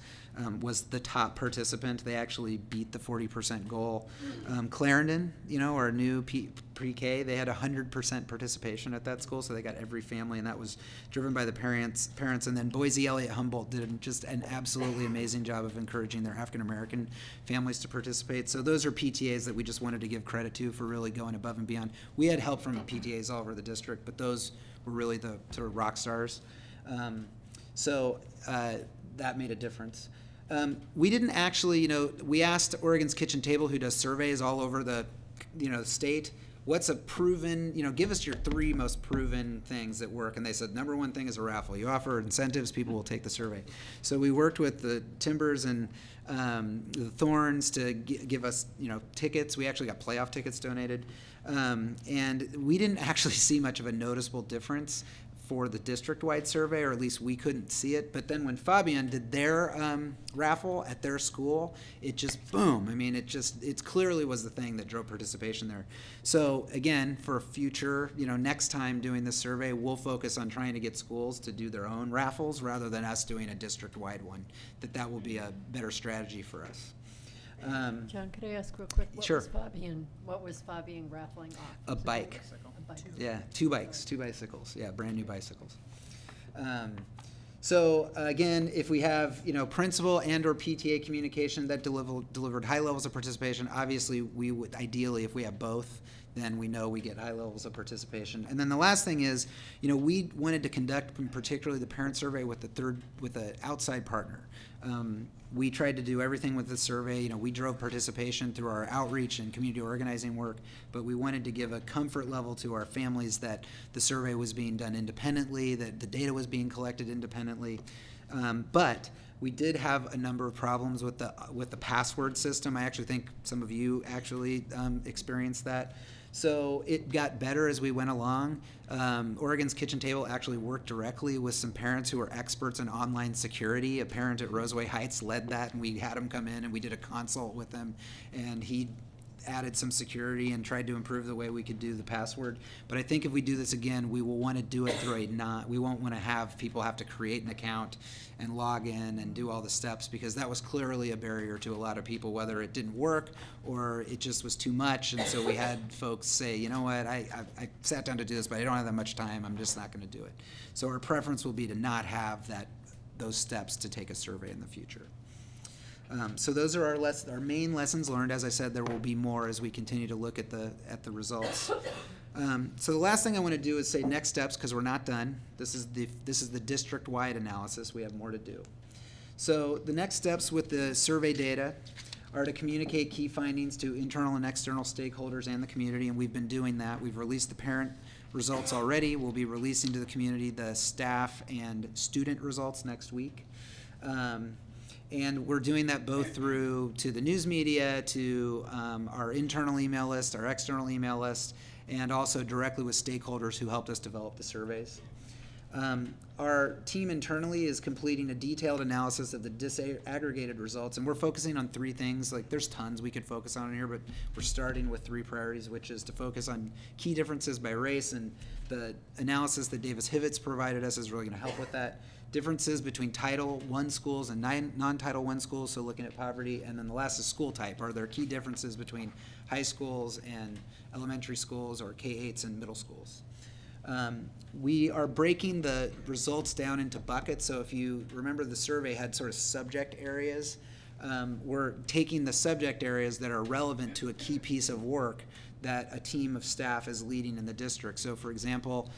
was the top participant. They actually beat the 40% goal. Clarendon, our new pre-K, they had 100% participation at that school, so they got every family, and that was driven by the parents. And then Boise Elliott Humboldt did just an absolutely amazing job of encouraging their African American families to participate. So those are PTAs that we just wanted to give credit to for really going above and beyond. We had help from PTAs all over the district, but those were really the sort of rock stars. That made a difference. We didn't actually, we asked Oregon's Kitchen Table, who does surveys all over the, state, what's a proven, give us your 3 most proven things that work. And they said, number 1 thing is a raffle. You offer incentives, people will take the survey. So we worked with the Timbers and the Thorns to give us, tickets. We actually got playoff tickets donated. And we didn't actually see much of a noticeable difference for the district-wide survey, or at least we couldn't see it. But then when Fabian did their raffle at their school, it just boom. I mean, it clearly was the thing that drove participation there. So again, for future, next time doing this survey, we'll focus on trying to get schools to do their own raffles rather than us doing a district-wide one. That will be a better strategy for us. John, could I ask real quick? Sure. What was Fabian raffling off? A bike. A bike. Yeah, two bicycles. Yeah, brand new bicycles. So again, if we have principal and/or PTA communication that delivered high levels of participation, obviously we would ideally, if we have both, then we know we get high levels of participation. And then the last thing is, we wanted to conduct particularly the parent survey with an outside partner. We tried to do everything with the survey. We drove participation through our outreach and community organizing work, but we wanted to give a comfort level to our families that the survey was being done independently, that the data was being collected independently. But we did have a number of problems with the password system. I actually think some of you actually experienced that. So it got better as we went along. Oregon's Kitchen Table actually worked directly with some parents who are experts in online security. A parent at Roseway Heights led that, and we had him come in and we did a consult with him, and he added some security and tried to improve the way we could do the password. But I think if we do this again, we will want to do it through we won't want to have people have to create an account and log in and do all the steps, because that was clearly a barrier to a lot of people, whether it didn't work or it just was too much. And so we had folks say, you know what, I sat down to do this, but I don't have that much time. I'm just not going to do it. So our preference will be to not have those steps to take a survey in the future. So those are our main lessons learned. As I said, there will be more as we continue to look at the results. So the last thing I want to do is say next steps, because we're not done. This is the district-wide analysis. We have more to do. So the next steps with the survey data are to communicate key findings to internal and external stakeholders and the community, and we've been doing that. We've released the parent results already. We'll be releasing to the community the staff and student results next week. And we're doing that both through to the news media, to our internal email list, our external email list, and also directly with stakeholders who helped us develop the surveys. Our team internally is completing a detailed analysis of the disaggregated results, and we're focusing on three things. Like, there's tons we could focus on here, but we're starting with three priorities, which is to focus on key differences by race, and the analysis that Davis Hivitz provided us is really going to help with that. Differences between Title I schools and non-Title I schools, so looking at poverty. And then the last is school type. Are there key differences between high schools and elementary schools, or K-8s and middle schools? We are breaking the results down into buckets. So if you remember, the survey had sort of subject areas. We're taking the subject areas that are relevant to a key piece of work that a team of staff is leading in the district. So for example,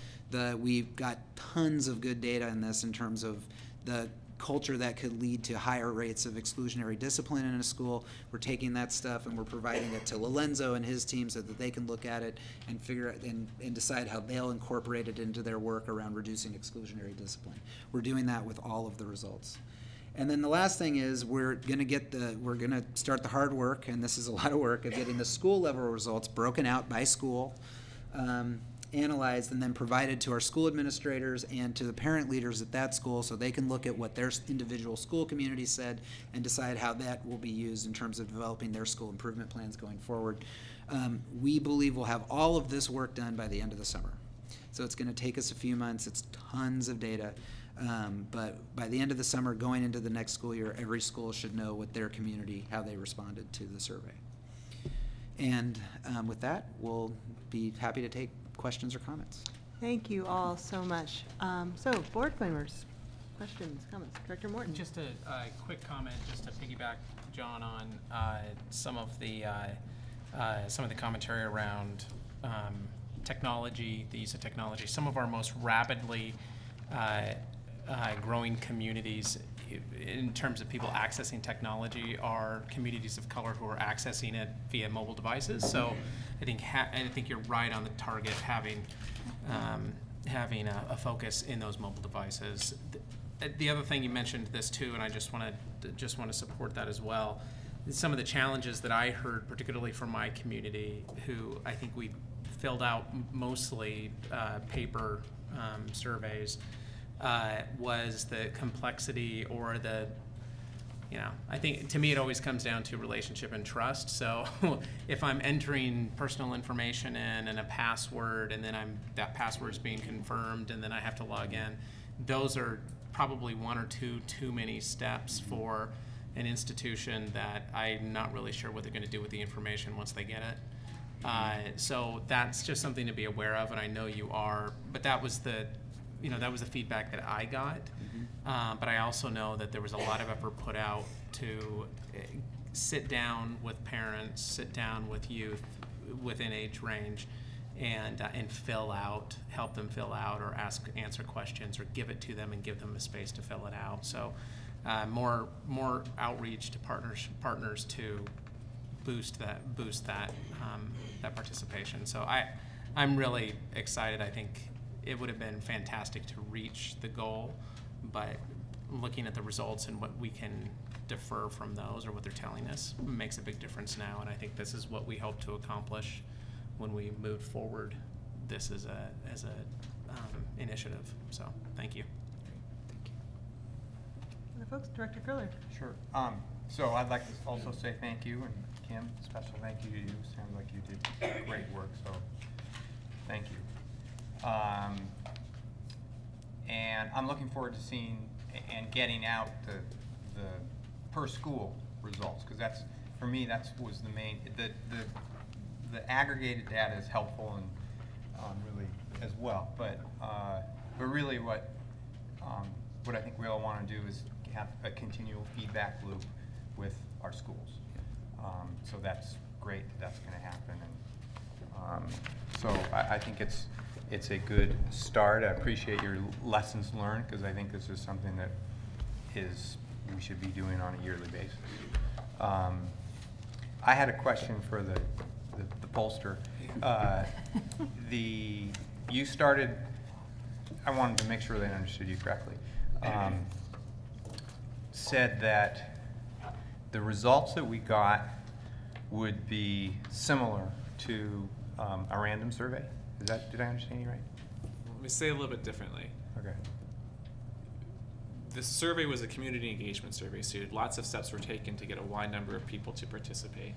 we've got tons of good data in this in terms of the culture that could lead to higher rates of exclusionary discipline in a school. We're taking that stuff and we're providing it to Lorenzo and his team so that they can look at it and figure out and decide how they'll incorporate it into their work around reducing exclusionary discipline. We're doing that with all of the results. And then the last thing is we're going to start the hard work, and this is a lot of work, of getting the school level results broken out by school, analyzed, and then provided to our school administrators and to the parent leaders at that school so they can look at what their individual school community said and decide how that will be used in terms of developing their school improvement plans going forward. We believe we'll have all of this work done by the end of the summer. So it's going to take us a few months. It's tons of data. But by the end of the summer, going into the next school year, every school should know what their community, how they responded to the survey. And with that, we'll be happy to take questions or comments. Thank you all so much. So, board members, questions, comments? Director Morton. Just a quick comment, just to piggyback, John, on some of the commentary around technology, the use of technology. Some of our most rapidly growing communities in terms of people accessing technology are communities of color who are accessing it via mobile devices. So I think you're right on the target, having a focus in those mobile devices. The other thing, you mentioned this too, and I just want to support that as well. Some of the challenges that I heard, particularly from my community, who I think we filled out mostly paper surveys was the complexity or the, I think to me it always comes down to relationship and trust. So if I'm entering personal information in and a password, and then that password's being confirmed, and then I have to log in, those are probably one or two too many steps for an institution that I'm not really sure what they're going to do with the information once they get it. So that's just something to be aware of, and I know you are. But that was the feedback that I got. But I also know that there was a lot of effort put out to sit down with parents, sit down with youth within age range, and help them fill out, or answer questions, or give it to them and give them a space to fill it out. So more outreach to partners to boost that participation. So I'm really excited. I think it would have been fantastic to reach the goal, but looking at the results and what we can defer from those, or what they're telling us, makes a big difference now. And I think this is what we hope to accomplish when we move forward this as a initiative. So thank you. Other folks, Director Griller. Sure. So I'd like to also say thank you, and Kim, special thank you to you. Sounds like you did great work, so thank you. And I'm looking forward to seeing and getting out the per school results, because that's, for me, was the main, the aggregated data is helpful and really as well, but really what I think we all want to do is have a continual feedback loop with our schools. So that's great that's going to happen, and so I think it's a good start. I appreciate your lessons learned, because I think this is something that we should be doing on a yearly basis. I had a question for the pollster. You started, I wanted to make sure that I understood you correctly, said that the results that we got would be similar to a random survey. Did I understand you right? Let me say it a little bit differently. Okay. The survey was a community engagement survey, so lots of steps were taken to get a wide number of people to participate.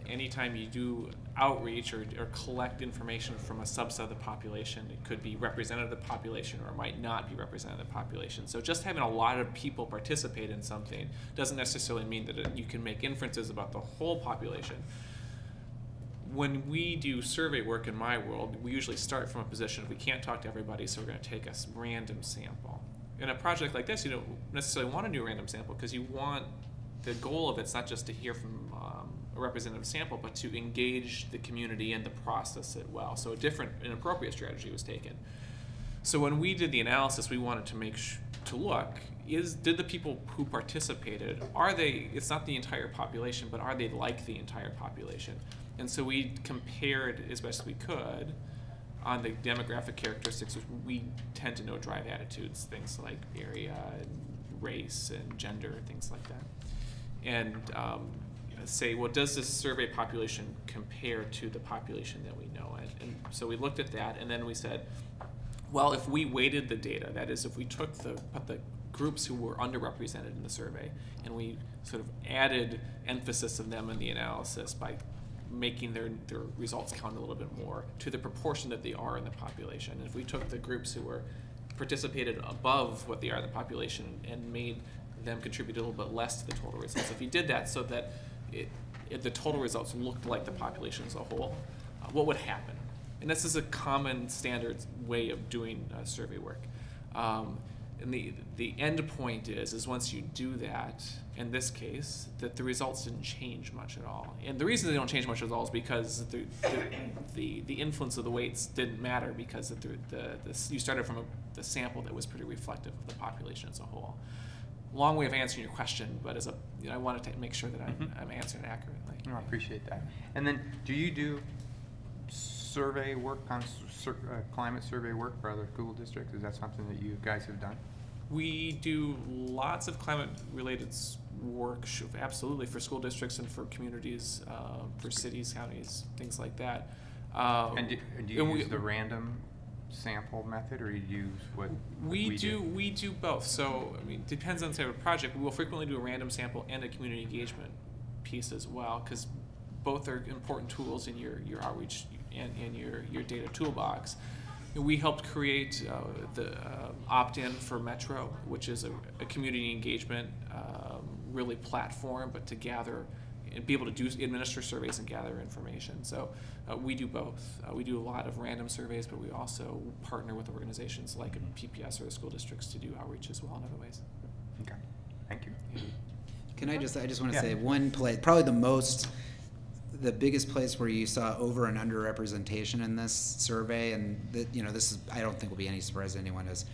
Anytime you do outreach or collect information from a subset of the population, it could be representative of the population, or it might not be representative of the population. So just having a lot of people participate in something doesn't necessarily mean that you can make inferences about the whole population. When we do survey work in my world, we usually start from a position of we can't talk to everybody, so we're going to take a random sample. In a project like this, you don't necessarily want to do a random sample, because the goal of it's not just to hear from a representative sample, but to engage the community and the process it well. So a different and appropriate strategy was taken. So when we did the analysis, we wanted to did the people who participated, it's not the entire population, but are they like the entire population? And so we compared as best we could on the demographic characteristics, which we tend to know drive attitudes, things like area, and race, and gender, things like that. And say, well, does this survey population compare to the population that we know? And so we looked at that, and then we said, well, if we weighted the data, that is, if we took the groups who were underrepresented in the survey, and we sort of added emphasis of them in the analysis by making their results count a little bit more to the proportion that they are in the population. And if we took the groups who were participated above what they are in the population and made them contribute a little bit less to the total results, if you did that so that the total results looked like the population as a whole, what would happen? And this is a common standard way of doing survey work. And the end point is once you do that, in this case, that the results didn't change much at all. And the reason they don't change much at all is because the influence of the weights didn't matter, because you started from the sample that was pretty reflective of the population as a whole. Long way of answering your question, but I wanted to make sure that I'm answering it accurately. No, I appreciate that. And then, do you do survey work on climate survey work for other school districts? Is that something that you guys have done? We do lots of climate-related work, absolutely, for school districts and for communities, for cities, counties, things like that. And do you use the random sample method, or you use what we do both. So I mean, depends on the type of project. We will frequently do a random sample and a community engagement piece as well, because both are important tools in your outreach and your data toolbox. And we helped create the opt-in for Metro, which is a community engagement really platform, but to gather and be able to administer surveys and gather information. So we do both. We do a lot of random surveys, but we also partner with organizations like PPS or the school districts to do outreach as well in other ways. Okay, thank you. Can I just want to Yeah. say one place, probably the biggest place where you saw over and under representation in this survey, and this is, I don't think will be any surprise to anyone, is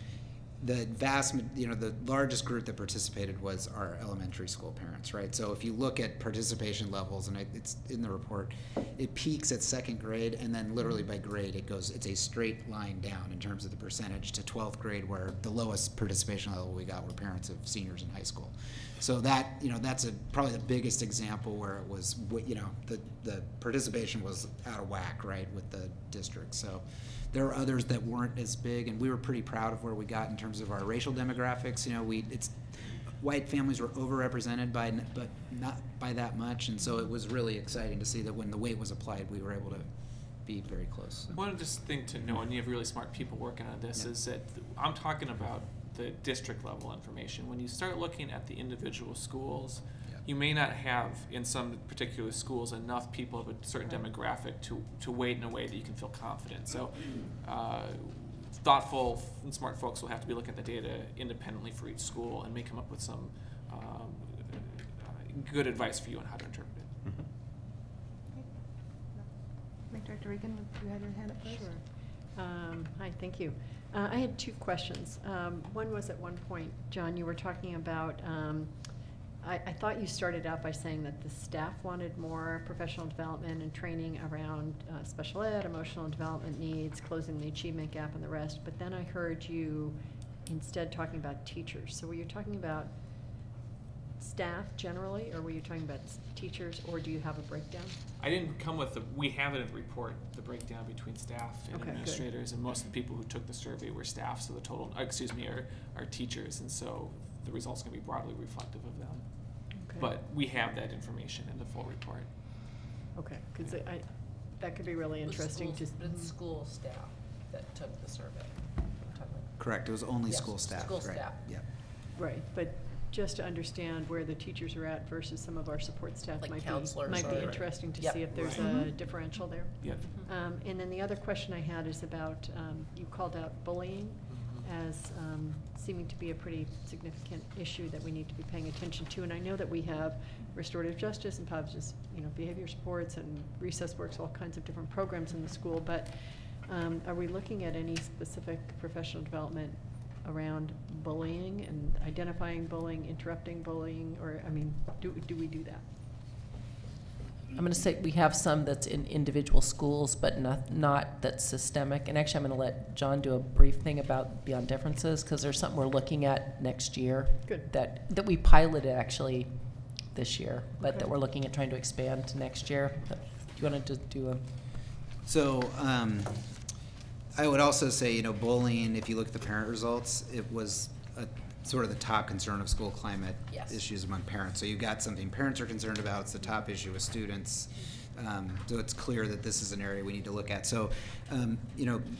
the the largest group that participated was our elementary school parents, right? So if you look at participation levels, and it's in the report, it peaks at second grade, and then literally by grade it's a straight line down in terms of the percentage to 12th grade, where the lowest participation level we got were parents of seniors in high school. So that, that's probably the biggest example where it was, the participation was out of whack, right, with the district. So there are others that weren't as big, and we were pretty proud of where we got in terms of our racial demographics. White families were overrepresented but not by that much, and so it was really exciting to see that when the weight was applied, we were able to be very close. One just thing to know, and you have really smart people working on this, is that I'm talking about the district level information. When you start looking at the individual schools, you may not have in some particular schools enough people of a certain demographic to weight in a way that you can feel confident. So thoughtful and smart folks will have to be looking at the data independently for each school and may come up with some good advice for you on how to interpret it. Director Regan, you had your hand up first. Sure. Hi, thank you. I had two questions. One was, at one point, John, you were talking about, I thought you started out by saying that the staff wanted more professional development and training around special ed, emotional development needs, closing the achievement gap, and the rest, but then I heard you instead talking about teachers. So were you talking about staff generally, or were you talking about teachers, or do you have a breakdown? I didn't come with we have it in the report, the breakdown between staff and administrators, and most of the people who took the survey were staff, so the total, are teachers, and so the results can be broadly reflective of them. Okay. But we have that information in the full report. Okay, because that could be really interesting. It's school staff that took the survey. Correct, it was only school staff. School right. staff. Yeah. Right, but just to understand where the teachers are at versus some of our support staff like might counselors be interesting to see if there's a differential there. Yep. And then the other question I had is about, you called out bullying as seeming to be a pretty significant issue that we need to be paying attention to. And I know that we have restorative justice and behavior supports and recess works, all kinds of different programs in the school, but are we looking at any specific professional development around bullying and identifying bullying, interrupting bullying, or, do we do that? I'm going to say we have some that's in individual schools, but not that's systemic. And actually, I'm going to let John do a brief thing about Beyond Differences, because there's something we're looking at next year. Good. That we piloted actually this year, but that we're looking at trying to expand to next year. But do you want to just do a... So I would also say, bullying, if you look at the parent results, it was sort of the top concern of school climate issues among parents. So you got something parents are concerned about, it's the top issue with students. So it's clear that this is an area we need to look at. So,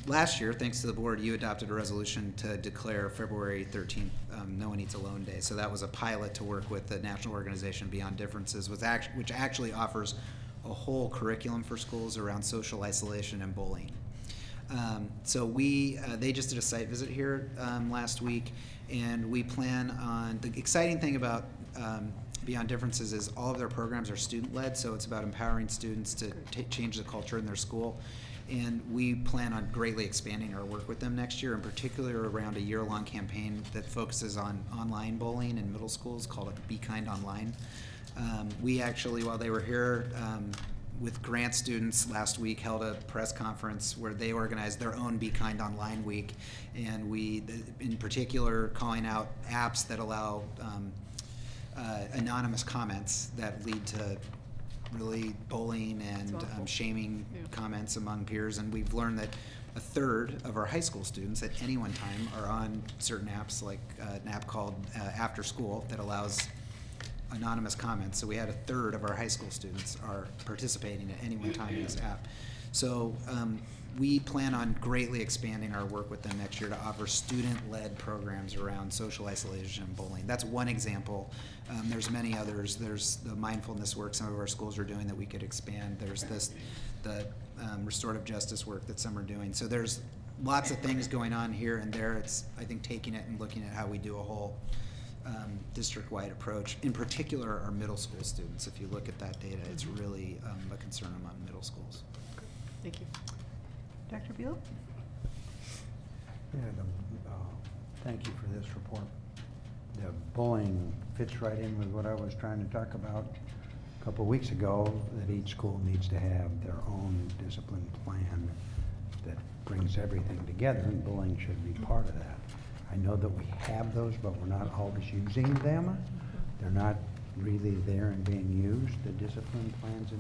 last year, thanks to the board, you adopted a resolution to declare February 13th No One Eats Alone Day. So that was a pilot to work with the national organization Beyond Differences, which actually offers a whole curriculum for schools around social isolation and bullying. So they just did a site visit here last week, and we plan on, the exciting thing about Beyond Differences is all of their programs are student-led, so it's about empowering students to change the culture in their school. And we plan on greatly expanding our work with them next year, in particular around a year-long campaign that focuses on online bullying in middle schools called Be Kind Online. We actually, while they were here, with grant students last week, held a press conference where they organized their own Be Kind Online week, and we, in particular, calling out apps that allow anonymous comments that lead to really bullying and shaming comments among peers, and we've learned that a third of our high school students at any one time are on certain apps, like an app called After School that allows anonymous comments. So we had a third of our high school students are participating at any one time in this app. So we plan on greatly expanding our work with them next year to offer student-led programs around social isolation and bullying. That's one example. There's many others. There's the mindfulness work some of our schools are doing that we could expand. There's the restorative justice work that some are doing. So there's lots of things going on here and there. It's, I think, taking it and looking at how we do a whole district-wide approach. In particular, our middle school students. If you look at that data, it's really a concern among middle schools. Thank you. Dr. Buell? Yeah, thank you for this report. The bullying fits right in with what I was trying to talk about a couple of weeks ago, that each school needs to have their own discipline plan that brings everything together, and bullying should be part of that. I know that we have those, but we're not always using them. They're not really there and being used, the discipline plans,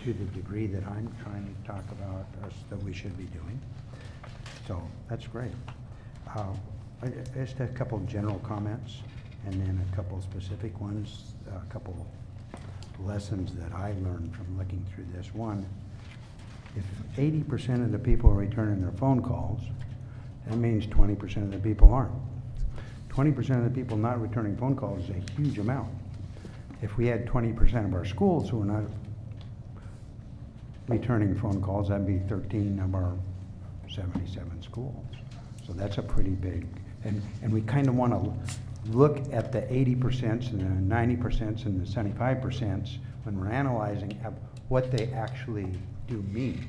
to the degree that I'm trying to talk about that we should be doing. So that's great. Just a couple of general comments and then a couple of specific ones, a couple lessons that I learned from looking through this. One, if 80% of the people are returning their phone calls, that means 20% of the people aren't. 20% of the people not returning phone calls is a huge amount. If we had 20% of our schools who are not returning phone calls, that'd be 13 of our 77 schools. So that's a pretty big, and we kind of want to look at the 80% and the 90% and the 75% when we're analyzing what they actually do mean.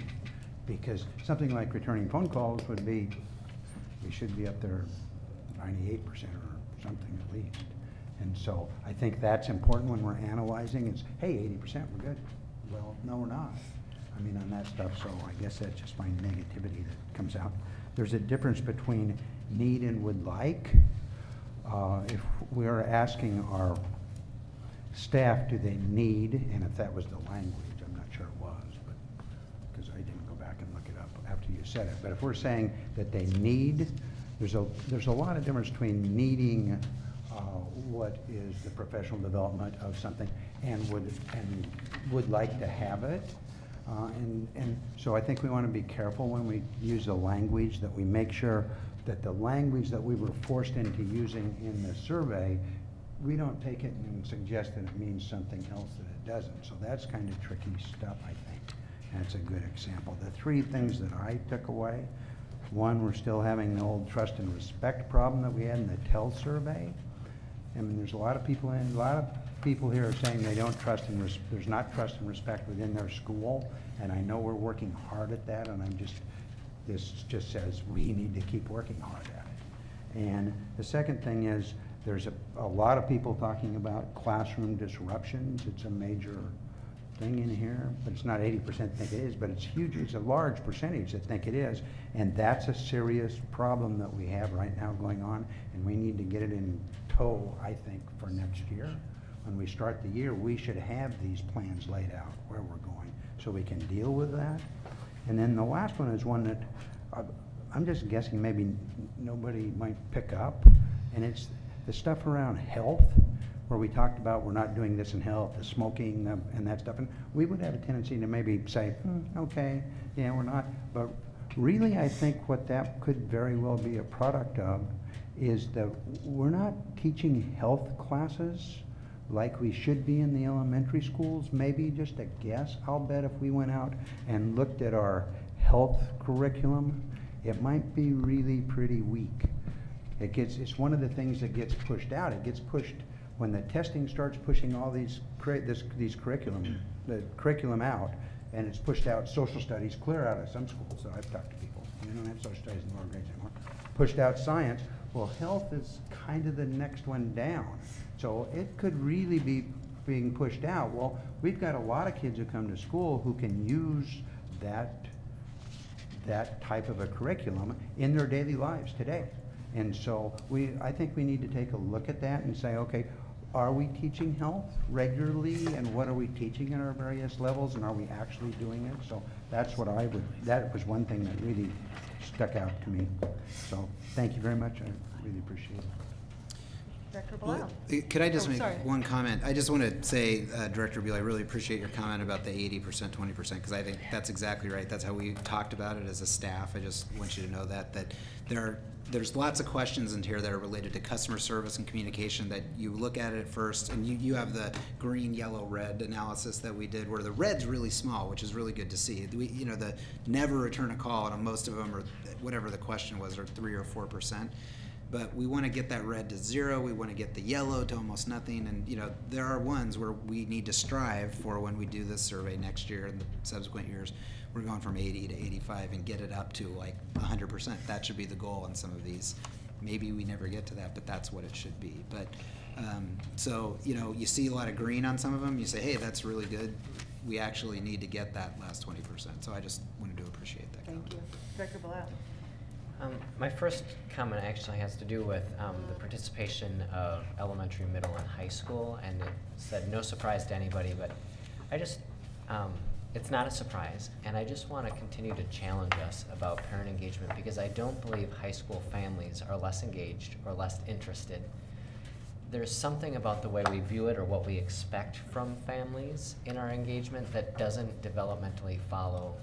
Because something like returning phone calls would be, we should be up there 98% or something at least. And so I think that's important when we're analyzing is, hey, 80%, we're good. Well, no, we're not. I mean, on that stuff, so I guess that's just my negativity that comes out. There's a difference between need and would like. If we are asking our staff, do they need, and if that was the language, I'm not sure it was, but because I didn't go back and look it up after you said it. But if we're saying that they need, there's a lot of difference between needing what is the professional development of something and would like to have it. And so I think we want to be careful when we use the language, that we make sure that the language that we were forced into using in the survey, we don't take it and suggest that it means something else that it doesn't. So that's kind of tricky stuff, I think. And it's a good example. The three things that I took away: one, we're still having the old trust and respect problem that we had in the TEL survey. I mean, there's a lot of people here are saying they don't trust and there's not trust and respect within their school, and I know we're working hard at that, and this just says we need to keep working hard at it. And the second thing is there's a lot of people talking about classroom disruptions. It's a major thing in here, but it's not 80% think it is, but it's huge. It's a large percentage that think it is, and that's a serious problem that we have right now going on, and we need to get it in tow, I think, for next year. When we start the year, we should have these plans laid out where we're going so we can deal with that. And then the last one is one that I'm just guessing maybe nobody might pick up, and it's the stuff around health, where we talked about we're not doing this in health, the smoking and that stuff. And we would have a tendency to maybe say, okay, yeah, we're not. But really, I think what that could very well be a product of is that we're not teaching health classes like we should be in the elementary schools. Maybe just a guess. I'll bet if we went out and looked at our health curriculum, it might be really pretty weak. It's one of the things that gets pushed out. It gets pushed when the testing starts pushing all these curriculum out, and it's pushed out social studies clear out of some schools. So I've talked to people, we don't have social studies in lower grades anymore. Pushed out science. Well, health is kind of the next one down. So it could really be being pushed out. Well, we've got a lot of kids who come to school who can use that type of a curriculum in their daily lives today. And so I think we need to take a look at that and say, okay, are we teaching health regularly, and what are we teaching at our various levels, and are we actually doing it? So that's what that was one thing that really stuck out to me. So thank you very much. I really appreciate it. Director Blau. Could I just Oh, make sorry. one comment? I just want to say, Director Beal, I really appreciate your comment about the 80%, 20%, because I think that's exactly right. That's how we talked about it as a staff. I just want you to know that there's lots of questions in here that are related to customer service and communication that you look at it at first, and you have the green, yellow, red analysis that we did, where the red's really small, which is really good to see. The never return a call, and most of them are, whatever the question was, are 3 or 4%. But we want to get that red to 0. We want to get the yellow to almost nothing. And there are ones where we need to strive for when we do this survey next year and the subsequent years. We're going from 80 to 85 and get it up to like 100%. That should be the goal on some of these. Maybe we never get to that, but that's what it should be. But so you see a lot of green on some of them. You say, hey, that's really good. We actually need to get that last 20%. So I just wanted to appreciate that. Thank you, Director Blau. My first comment actually has to do with the participation of elementary, middle, and high school, and it said no surprise to anybody, but I just, it's not a surprise, and I just want to continue to challenge us about parent engagement, because I don't believe high school families are less engaged or less interested. There's something about the way we view it or what we expect from families in our engagement that doesn't developmentally follow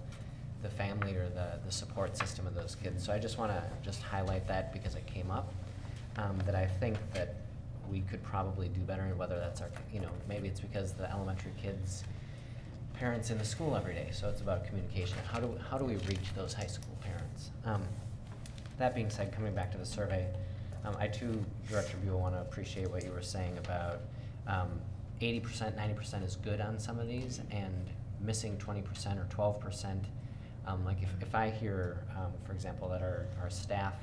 the family or the support system of those kids. So I just want to just highlight that because it came up, that I think that we could probably do better, and whether that's our, maybe it's because the elementary kids' parents in the school every day, so it's about communication. How do we reach those high school parents? That being said, coming back to the survey, I too, Director Buell, want to appreciate what you were saying about 80%, 90% is good on some of these, and missing 20% or 12%. Like if I hear, for example, that our staff,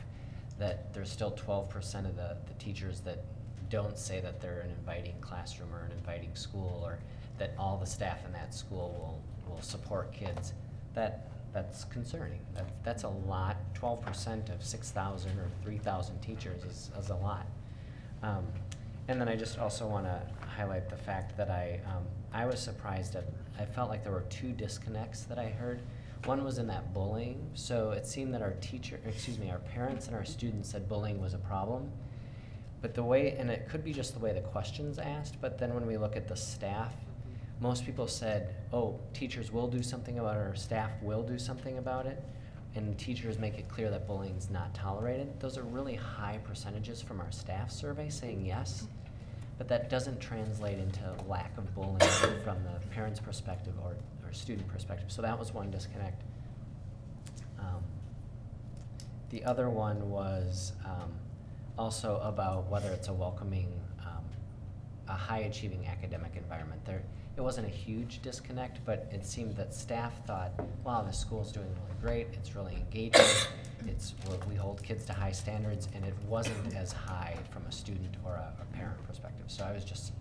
that there's still 12% of the teachers that don't say that they're an inviting classroom or an inviting school, or that all the staff in that school will support kids, that's concerning. That's a lot. 12% of 6,000 or 3,000 teachers is a lot. And then I just also want to highlight the fact that I was surprised at, I felt like there were 2 disconnects that I heard. One was in that bullying. So it seemed that our parents and our students said bullying was a problem. But the way, and it could be just the way the questions asked, but then when we look at the staff, most people said, oh, teachers will do something about it, or staff will do something about it, and teachers make it clear that bullying's not tolerated. Those are really high percentages from our staff survey saying yes, but that doesn't translate into lack of bullying from the parent's perspective or student perspective. So that was one disconnect. The other one was also about whether it's a welcoming, a high-achieving academic environment. It wasn't a huge disconnect, but it seemed that staff thought, wow, this school's doing really great, it's really engaging, we hold kids to high standards, and it wasn't as high from a student or a parent perspective. So I was just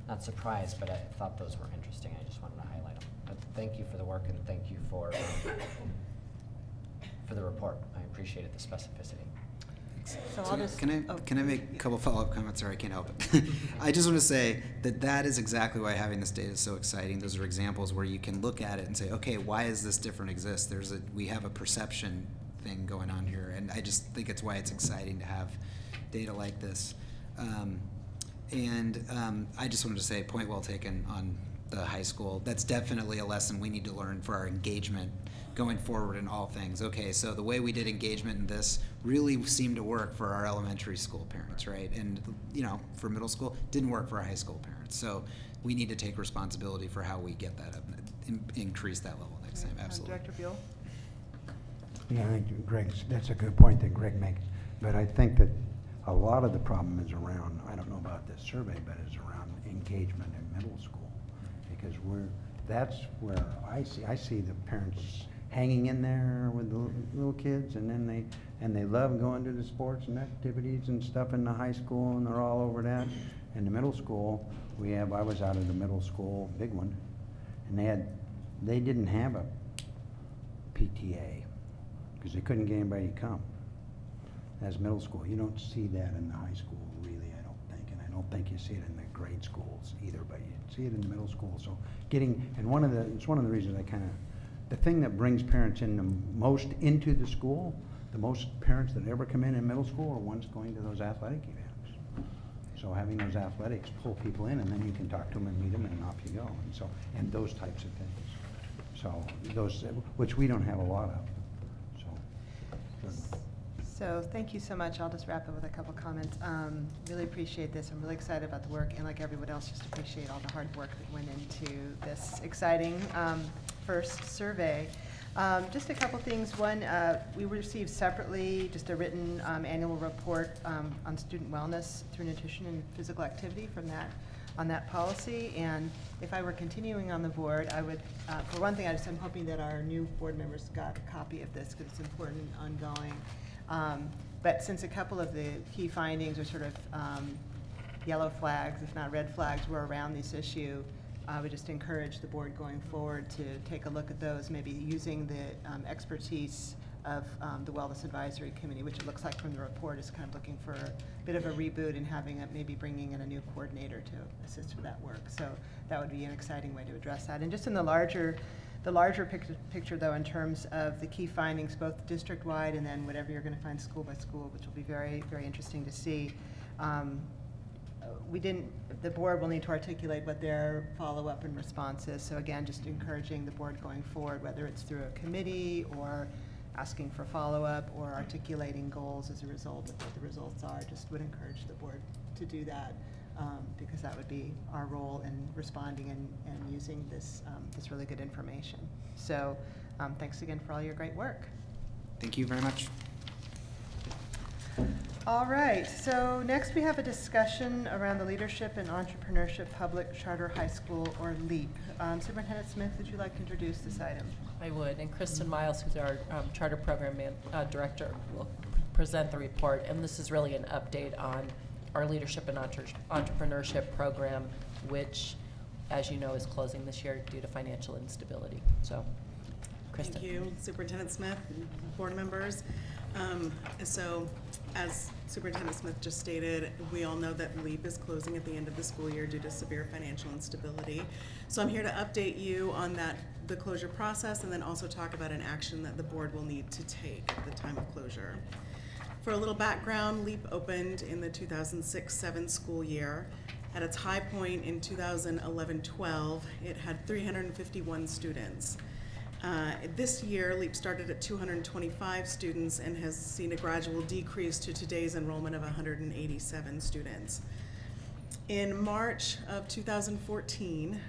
not surprised, but I thought those were interesting. I just wanted to highlight them. But thank you for the work, and thank you for the report. I appreciated the specificity. So So I'll just, can I make a couple follow-up comments? Sorry, I can't help it. I just want to say that is exactly why having this data is so exciting. Those are examples where you can look at it and say, okay, why is this different exist? We have a perception thing going on here, and I just think it's why it's exciting to have data like this. I just wanted to say, point well taken on the high school. That's definitely a lesson we need to learn for our engagement going forward in all things. Okay, so the way we did engagement in this really seemed to work for our elementary school parents, right? And for middle school, didn't work for our high school parents. So we need to take responsibility for how we get that up, increase that level next time. Absolutely. Director Buell. Yeah, I think that's a good point that Greg makes. But I think that a lot of the problem is around, I don't know about this survey, but it's around engagement in middle school. Because that's where I see the parents hanging in there with the little kids, and then they love going to the sports and activities and stuff in the high school, and they're all over that. In the middle school, I was out of the middle school, big one, and they didn't have a PTA because they couldn't get anybody to come. That's middle school. You don't see that in the high school, really, I don't think. And I don't think you see it in the grade schools either, but you see it in the middle school. So it's one of the reasons the thing that brings parents in the most into the school, the most parents that ever come in middle school are ones going to those athletic events. So having those athletics pull people in, and then you can talk to them and meet them, and off you go. And those types of things. So those, which we don't have a lot of. So thank you so much. I'll just wrap up with a couple comments. Really appreciate this. I'm really excited about the work, and like everyone else, just appreciate all the hard work that went into this exciting first survey. Just a couple things. One, we received separately just a written annual report on student wellness through nutrition and physical activity on that policy. And if I were continuing on the board, I would, for one thing, I'm hoping that our new board members got a copy of this because it's important and ongoing. But since a couple of the key findings are sort of yellow flags, if not red flags, were around this issue, I would just encourage the board going forward to take a look at those, maybe using the expertise of the Wellness Advisory Committee, which it looks like from the report is kind of looking for a bit of a reboot and maybe bringing in a new coordinator to assist with that work. So that would be an exciting way to address that. And just in the larger picture, though, in terms of the key findings, both district-wide and then whatever you're going to find school by school, which will be very, very interesting to see. The board will need to articulate what their follow-up and response is. So again, just encouraging the board going forward, whether it's through a committee or asking for follow-up or articulating goals as a result of what the results are, just would encourage the board to do that because that would be our role in responding and using this really good information. So thanks again for all your great work. Thank you very much. All right, so next we have a discussion around the Leadership and Entrepreneurship Public Charter High School, or LEAP. Superintendent Smith, would you like to introduce this item? I would, and Kristen Miles, who's our Charter Program Director, will present the report, and this is really an update on our Leadership and Entrepreneurship Program, which, as you know, is closing this year due to financial instability. So, Kristen. Thank you, Superintendent Smith, board members. So, as Superintendent Smith just stated, we all know that LEAP is closing at the end of the school year due to severe financial instability. So I'm here to update you on the closure process, and then also talk about an action that the board will need to take at the time of closure. For a little background, LEAP opened in the 2006-07 school year. At its high point in 2011-12, it had 351 students. This year, LEAP started at 225 students and has seen a gradual decrease to today's enrollment of 187 students. In March of 2014,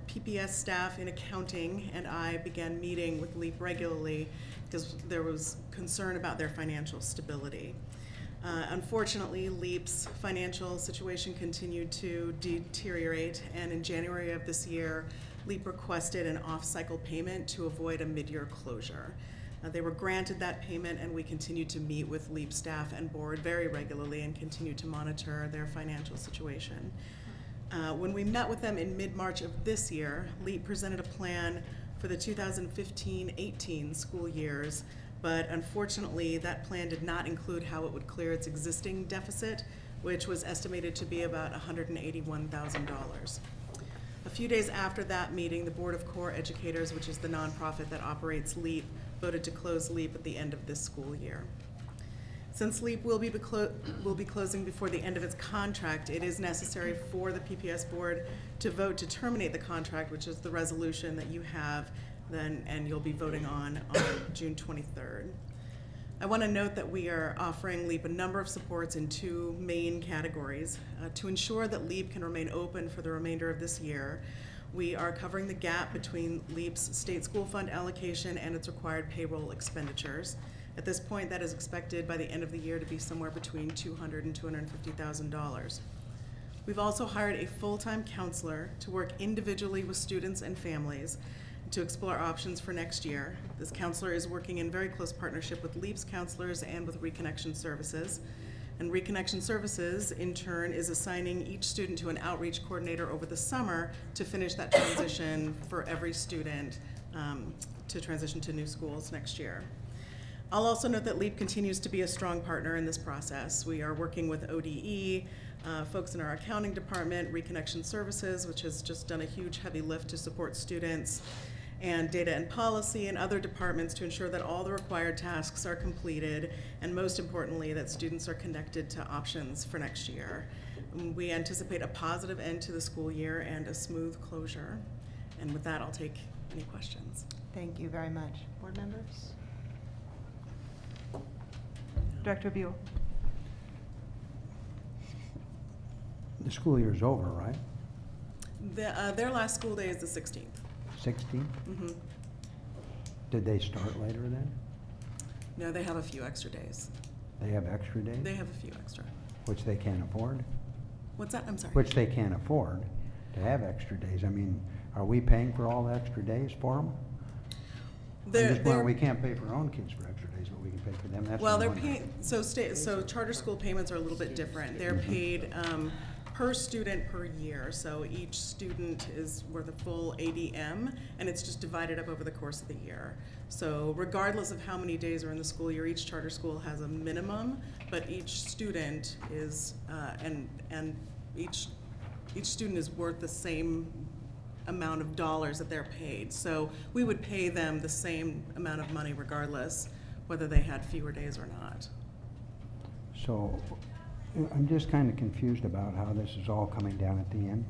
PPS staff in accounting and I began meeting with LEAP regularly because there was concern about their financial stability. Unfortunately, LEAP's financial situation continued to deteriorate, and in January of this year, LEAP requested an off-cycle payment to avoid a mid-year closure. They were granted that payment, and we continued to meet with LEAP staff and board very regularly and continue to monitor their financial situation. When we met with them in mid-March of this year, LEAP presented a plan for the 2015-18 school years, but unfortunately that plan did not include how it would clear its existing deficit, which was estimated to be about $181,000. A few days after that meeting, the Board of Core Educators, which is the nonprofit that operates LEAP, voted to close LEAP at the end of this school year. Since LEAP will be closing before the end of its contract, it is necessary for the PPS board to vote to terminate the contract, which is the resolution that you have then, and you'll be voting on June 23rd. I want to note that we are offering LEAP a number of supports in two main categories. To ensure that LEAP can remain open for the remainder of this year, we are covering the gap between LEAP's state school fund allocation and its required payroll expenditures. At this point, that is expected by the end of the year to be somewhere between $200,000 and $250,000. We've also hired a full-time counselor to work individually with students and families to explore options for next year. This counselor is working in very close partnership with LEAP's counselors and with Reconnection Services. And Reconnection Services, in turn, is assigning each student to an outreach coordinator over the summer to finish that transition for every student to transition to new schools next year. I'll also note that LEAP continues to be a strong partner in this process. We are working with ODE, folks in our accounting department, Reconnection Services, which has just done a huge heavy lift to support students, and data and policy and other departments to ensure that all the required tasks are completed, and most importantly, that students are connected to options for next year. We anticipate a positive end to the school year and a smooth closure. And with that, I'll take any questions. Thank you very much. Board members? Director Buell. The school year's over, right? Their last school day is the 16th. 16? Mm-hmm. Did they start later then? No, they have a few extra days. They have extra days? They have a few extra. Which they can't afford? What's that? I'm sorry. Which they can't afford to have extra days. I mean, are we paying for all the extra days for them? We can't pay for our own kids for extra days, but we can pay for them. That's well, what they're I'm wondering. paid. So charter school payments are a little bit different. They're paid per student per year. So each student is worth a full ADM, and it's just divided up over the course of the year. So regardless of how many days are in the school year, each charter school has a minimum, but each student is and each student is worth the same amount of dollars that they're paid. So we would pay them the same amount of money regardless whether they had fewer days or not. So I'm just kind of confused about how this is all coming down at the end.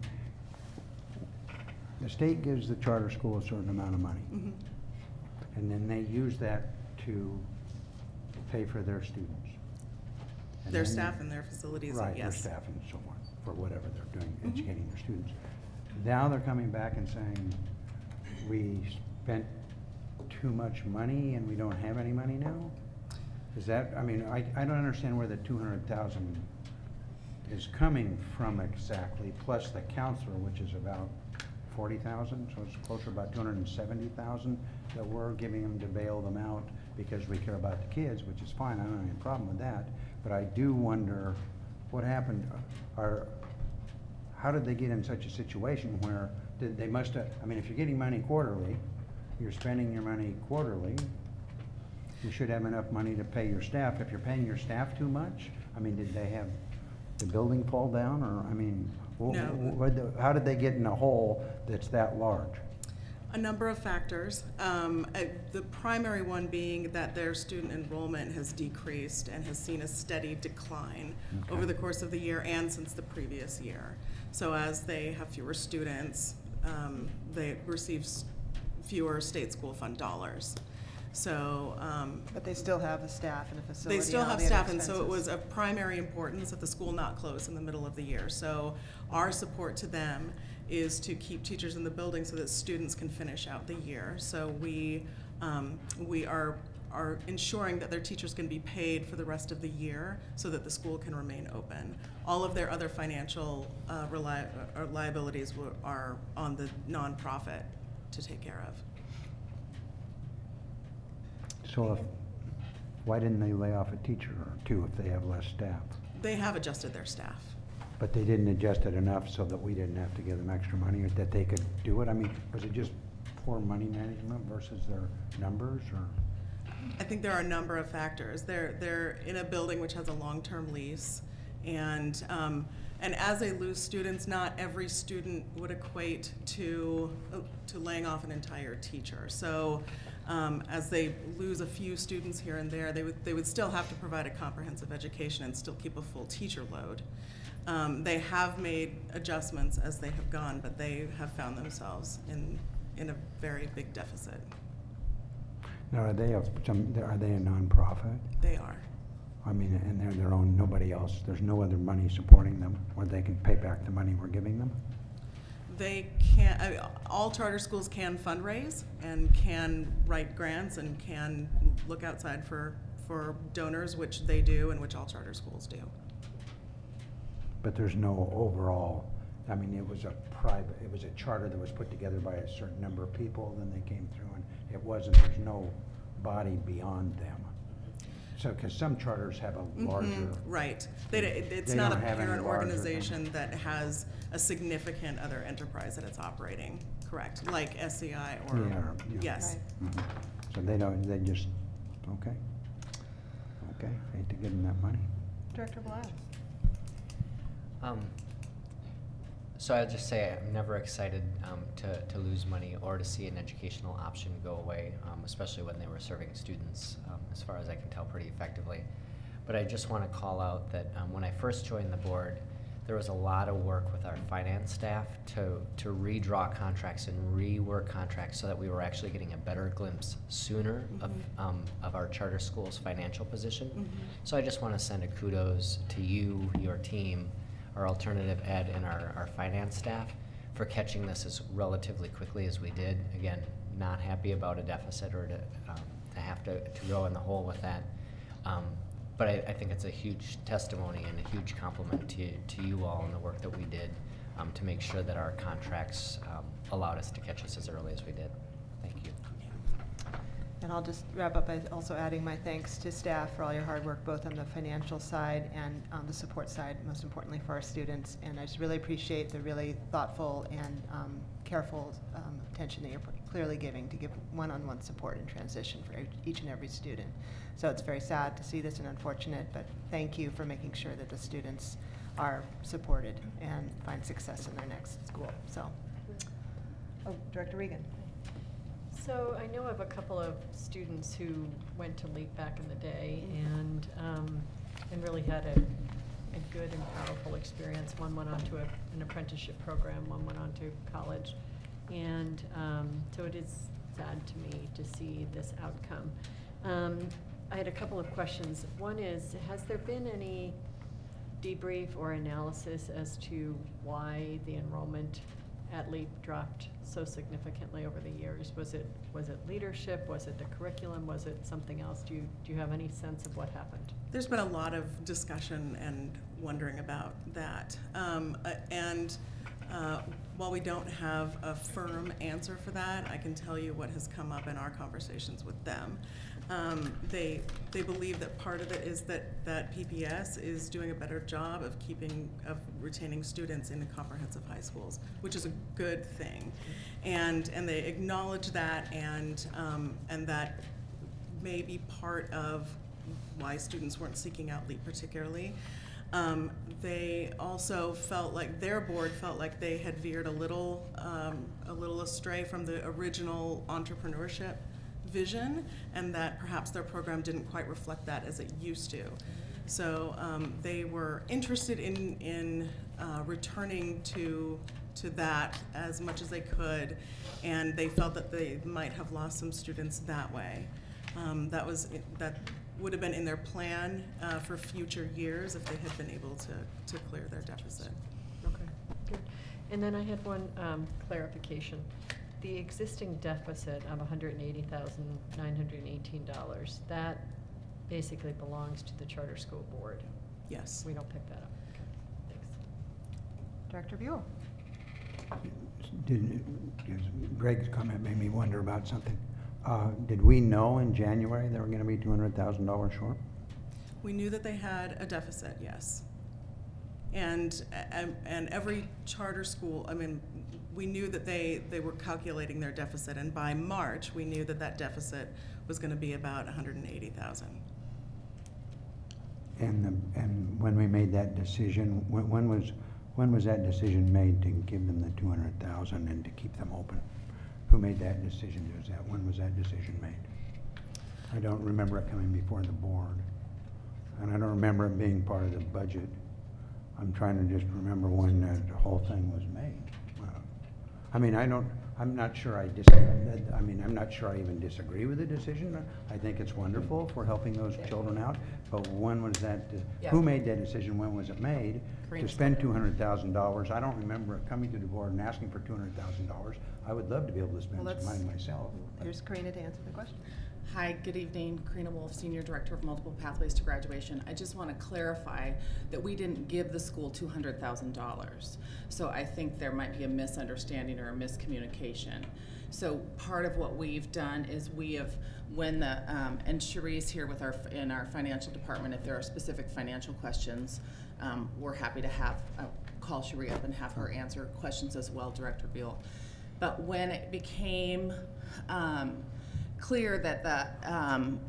The state gives the charter school a certain amount of money. Mm-hmm. And then they use that to pay for their students. And Their then- staff and their facilities, Right, yes. their staff and so on, for whatever they're doing, educating their students. Now they're coming back and saying, we spent too much money and we don't have any money now? Is that, I mean, I don't understand where the 200,000 is coming from exactly, plus the counselor, which is about 40,000, so it's closer to about 270,000 that we're giving them to bail them out because we care about the kids, which is fine, I don't have any problem with that. But I do wonder what happened, how did they get in such a situation where they must have, I mean, if you're getting money quarterly, you're spending your money quarterly, you should have enough money to pay your staff. If you're paying your staff too much, I mean, did they have the building fall down, or, I mean, No. how did they get in a hole that's that large? A number of factors. The primary one being that their student enrollment has decreased and has seen a steady decline over the course of the year and since the previous year. So as they have fewer students, they receive fewer state school fund dollars. So, but they still have a staff and a facility. they still and all have the other staff, and so it expenses. was of primary importance that the school not close in the middle of the year. So our support to them is to keep teachers in the building so that students can finish out the year. So we are ensuring that their teachers can be paid for the rest of the year so that the school can remain open. All of their other financial liabilities are on the nonprofit to take care of. So why didn't they lay off a teacher or two if they have less staff? They have adjusted their staff. But they didn't adjust it enough so that we didn't have to give them extra money, or that they could do it? I mean, was it just poor money management versus their numbers, or? I think there are a number of factors. They're in a building which has a long-term lease, and as they lose students, not every student would equate to laying off an entire teacher. So as they lose a few students here and there, they would still have to provide a comprehensive education and still keep a full teacher load. They have made adjustments as they have gone, but they have found themselves in a very big deficit. Now, are they a nonprofit? They are. I mean, and they're their own, nobody else, there's no other money supporting them where they can pay back the money we're giving them? They can, I mean, all charter schools can fundraise and can write grants and can look outside for donors, which they do and which all charter schools do. But there's no overall, I mean, it was a charter that was put together by a certain number of people, then they came through, and there's no body beyond them. So, because some charters have a larger. Right. It's not a parent organization that has a significant other enterprise that it's operating, correct? Like SCI or, Yeah. yes. Right. So they just, okay, hate to give them that money. Director Blau. So I'll just say I'm never excited to lose money or to see an educational option go away, especially when they were serving students, as far as I can tell, pretty effectively. But I just want to call out that when I first joined the board, there was a lot of work with our finance staff to redraw contracts and rework contracts so that we were actually getting a better glimpse sooner of our charter school's financial position. So I just want to send a kudos to you, your team, our alternative ed, and our finance staff for catching this as relatively quickly as we did. Again, not happy about a deficit or to have to go in the hole with that. But I think it's a huge testimony and a huge compliment to you all and the work that we did to make sure that our contracts allowed us to catch us as early as we did. Thank you. And I'll just wrap up by also adding my thanks to staff for all your hard work, both on the financial side and on the support side, most importantly for our students. And I just really appreciate the really thoughtful and careful attention that you're clearly giving to give one-on-one support and transition for each and every student. So it's very sad to see this and unfortunate, but thank you for making sure that the students are supported and find success in their next school. So, Director Regan. So I know of a couple of students who went to LEAP back in the day and really had a good and powerful experience. One went on to an apprenticeship program, one went on to college. And so it is sad to me to see this outcome. I had a couple of questions. One is, has there been any debrief or analysis as to why the enrollment at LEAP dropped so significantly over the years? Was it leadership? Was it the curriculum? Was it something else? Do you have any sense of what happened? There's been a lot of discussion and wondering about that. While we don't have a firm answer for that, I can tell you what has come up in our conversations with them. They believe that part of it is that PPS is doing a better job of retaining students in the comprehensive high schools, which is a good thing, and they acknowledge that, and that may be part of why students weren't seeking out LEAP particularly. They also felt like their board felt like they had veered a little astray from the original entrepreneurship vision, and that perhaps their program didn't quite reflect that as it used to. So they were interested in returning to that as much as they could, and they felt that they might have lost some students that way. That would have been in their plan for future years if they had been able to clear their deficit. Okay, good. And then I had one clarification. The existing deficit of $180,918, that basically belongs to the charter school board. Yes. We don't pick that up. Okay, thanks. Director Buell. Greg's comment made me wonder about something. Did we know in January they were going to be $200,000 short? We knew that they had a deficit, yes. And every charter school, I mean, we knew that they were calculating their deficit, and by March we knew that deficit was going to be about $180,000. And when we made that decision, when was that decision made to give them the $200,000 and to keep them open? Who made that decision? When was that decision made? I don't remember it coming before the board, and I don't remember it being part of the budget. I'm trying to just remember when the whole thing was made. I mean, I'm not sure I even disagree with the decision. I think it's wonderful for helping those children out, but when was that, who made that decision? When was it made? To spend $200,000, I don't remember it coming to the board and asking for $200,000. I would love to be able to spend some money myself. Here's Karina to answer the question. Hi, good evening. Karina Wolf, Senior Director of Multiple Pathways to Graduation. I just want to clarify that we didn't give the school $200,000. So I think there might be a misunderstanding or a miscommunication. So part of what we've done is we have, when the, and Cherie's here with in our financial department, if there are specific financial questions, we're happy to call Cherie up and have her answer questions as well, Director Buell. But when it became clear that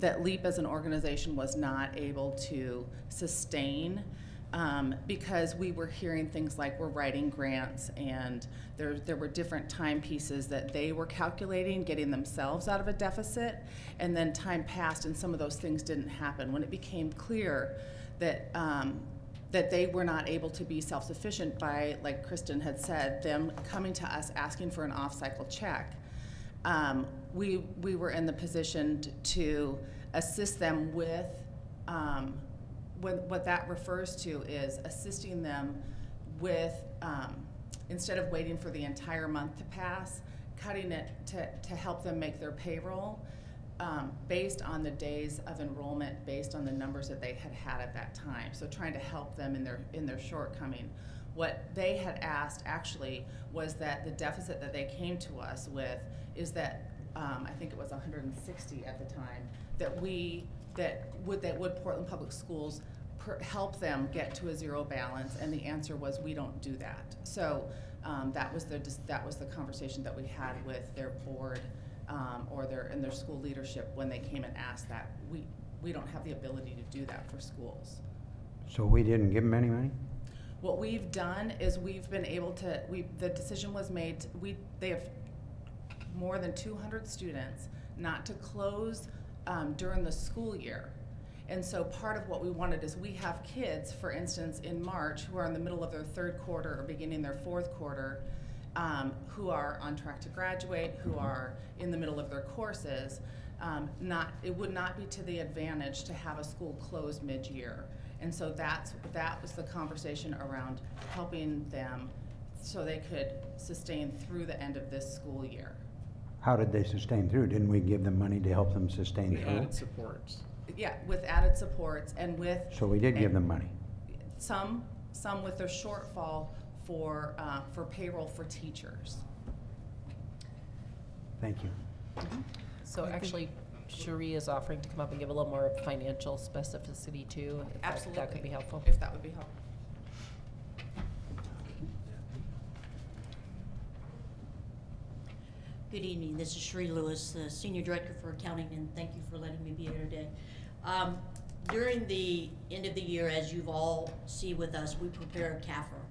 that LEAP as an organization was not able to sustain because we were hearing things like we're writing grants, and there were different timepieces that they were calculating, getting themselves out of a deficit, and then time passed and some of those things didn't happen. When it became clear that that they were not able to be self-sufficient by, like Kristen had said, them coming to us asking for an off-cycle check, we were in the position to assist them with, what that refers to is assisting them with, instead of waiting for the entire month to pass, cutting it to help them make their payroll based on the days of enrollment, based on the numbers that they had had at that time. So trying to help them in their shortcoming. What they had asked actually was that the deficit that they came to us with is that I think it was 160 at the time, that would Portland Public Schools help them get to a zero balance, and the answer was we don't do that. So that was the conversation that we had with their board or their school leadership when they came and asked that. We don't have the ability to do that for schools. So we didn't give them any money? What we've done is we've been able to, the decision was made, they have more than 200 students not to close during the school year. And so part of what we wanted is we have kids, for instance, in March who are in the middle of their third quarter or beginning their fourth quarter, who are on track to graduate, who are in the middle of their courses. It would not be to the advantage to have a school close mid-year. And so that was the conversation around helping them so they could sustain through the end of this school year. How did they sustain through? Didn't we give them money to help them sustain We through? added supports. Yeah, with added supports and with. So we did give them money. Some with their shortfall for payroll for teachers. Thank you. So actually, Cherie is offering to come up and give a little more financial specificity too. If Absolutely. That could be helpful. If that would be helpful. Good evening. This is Cherie Lewis, the Senior Director for Accounting, and thank you for letting me be here today. During the end of the year, as you've all see with us, we prepare a CAFR.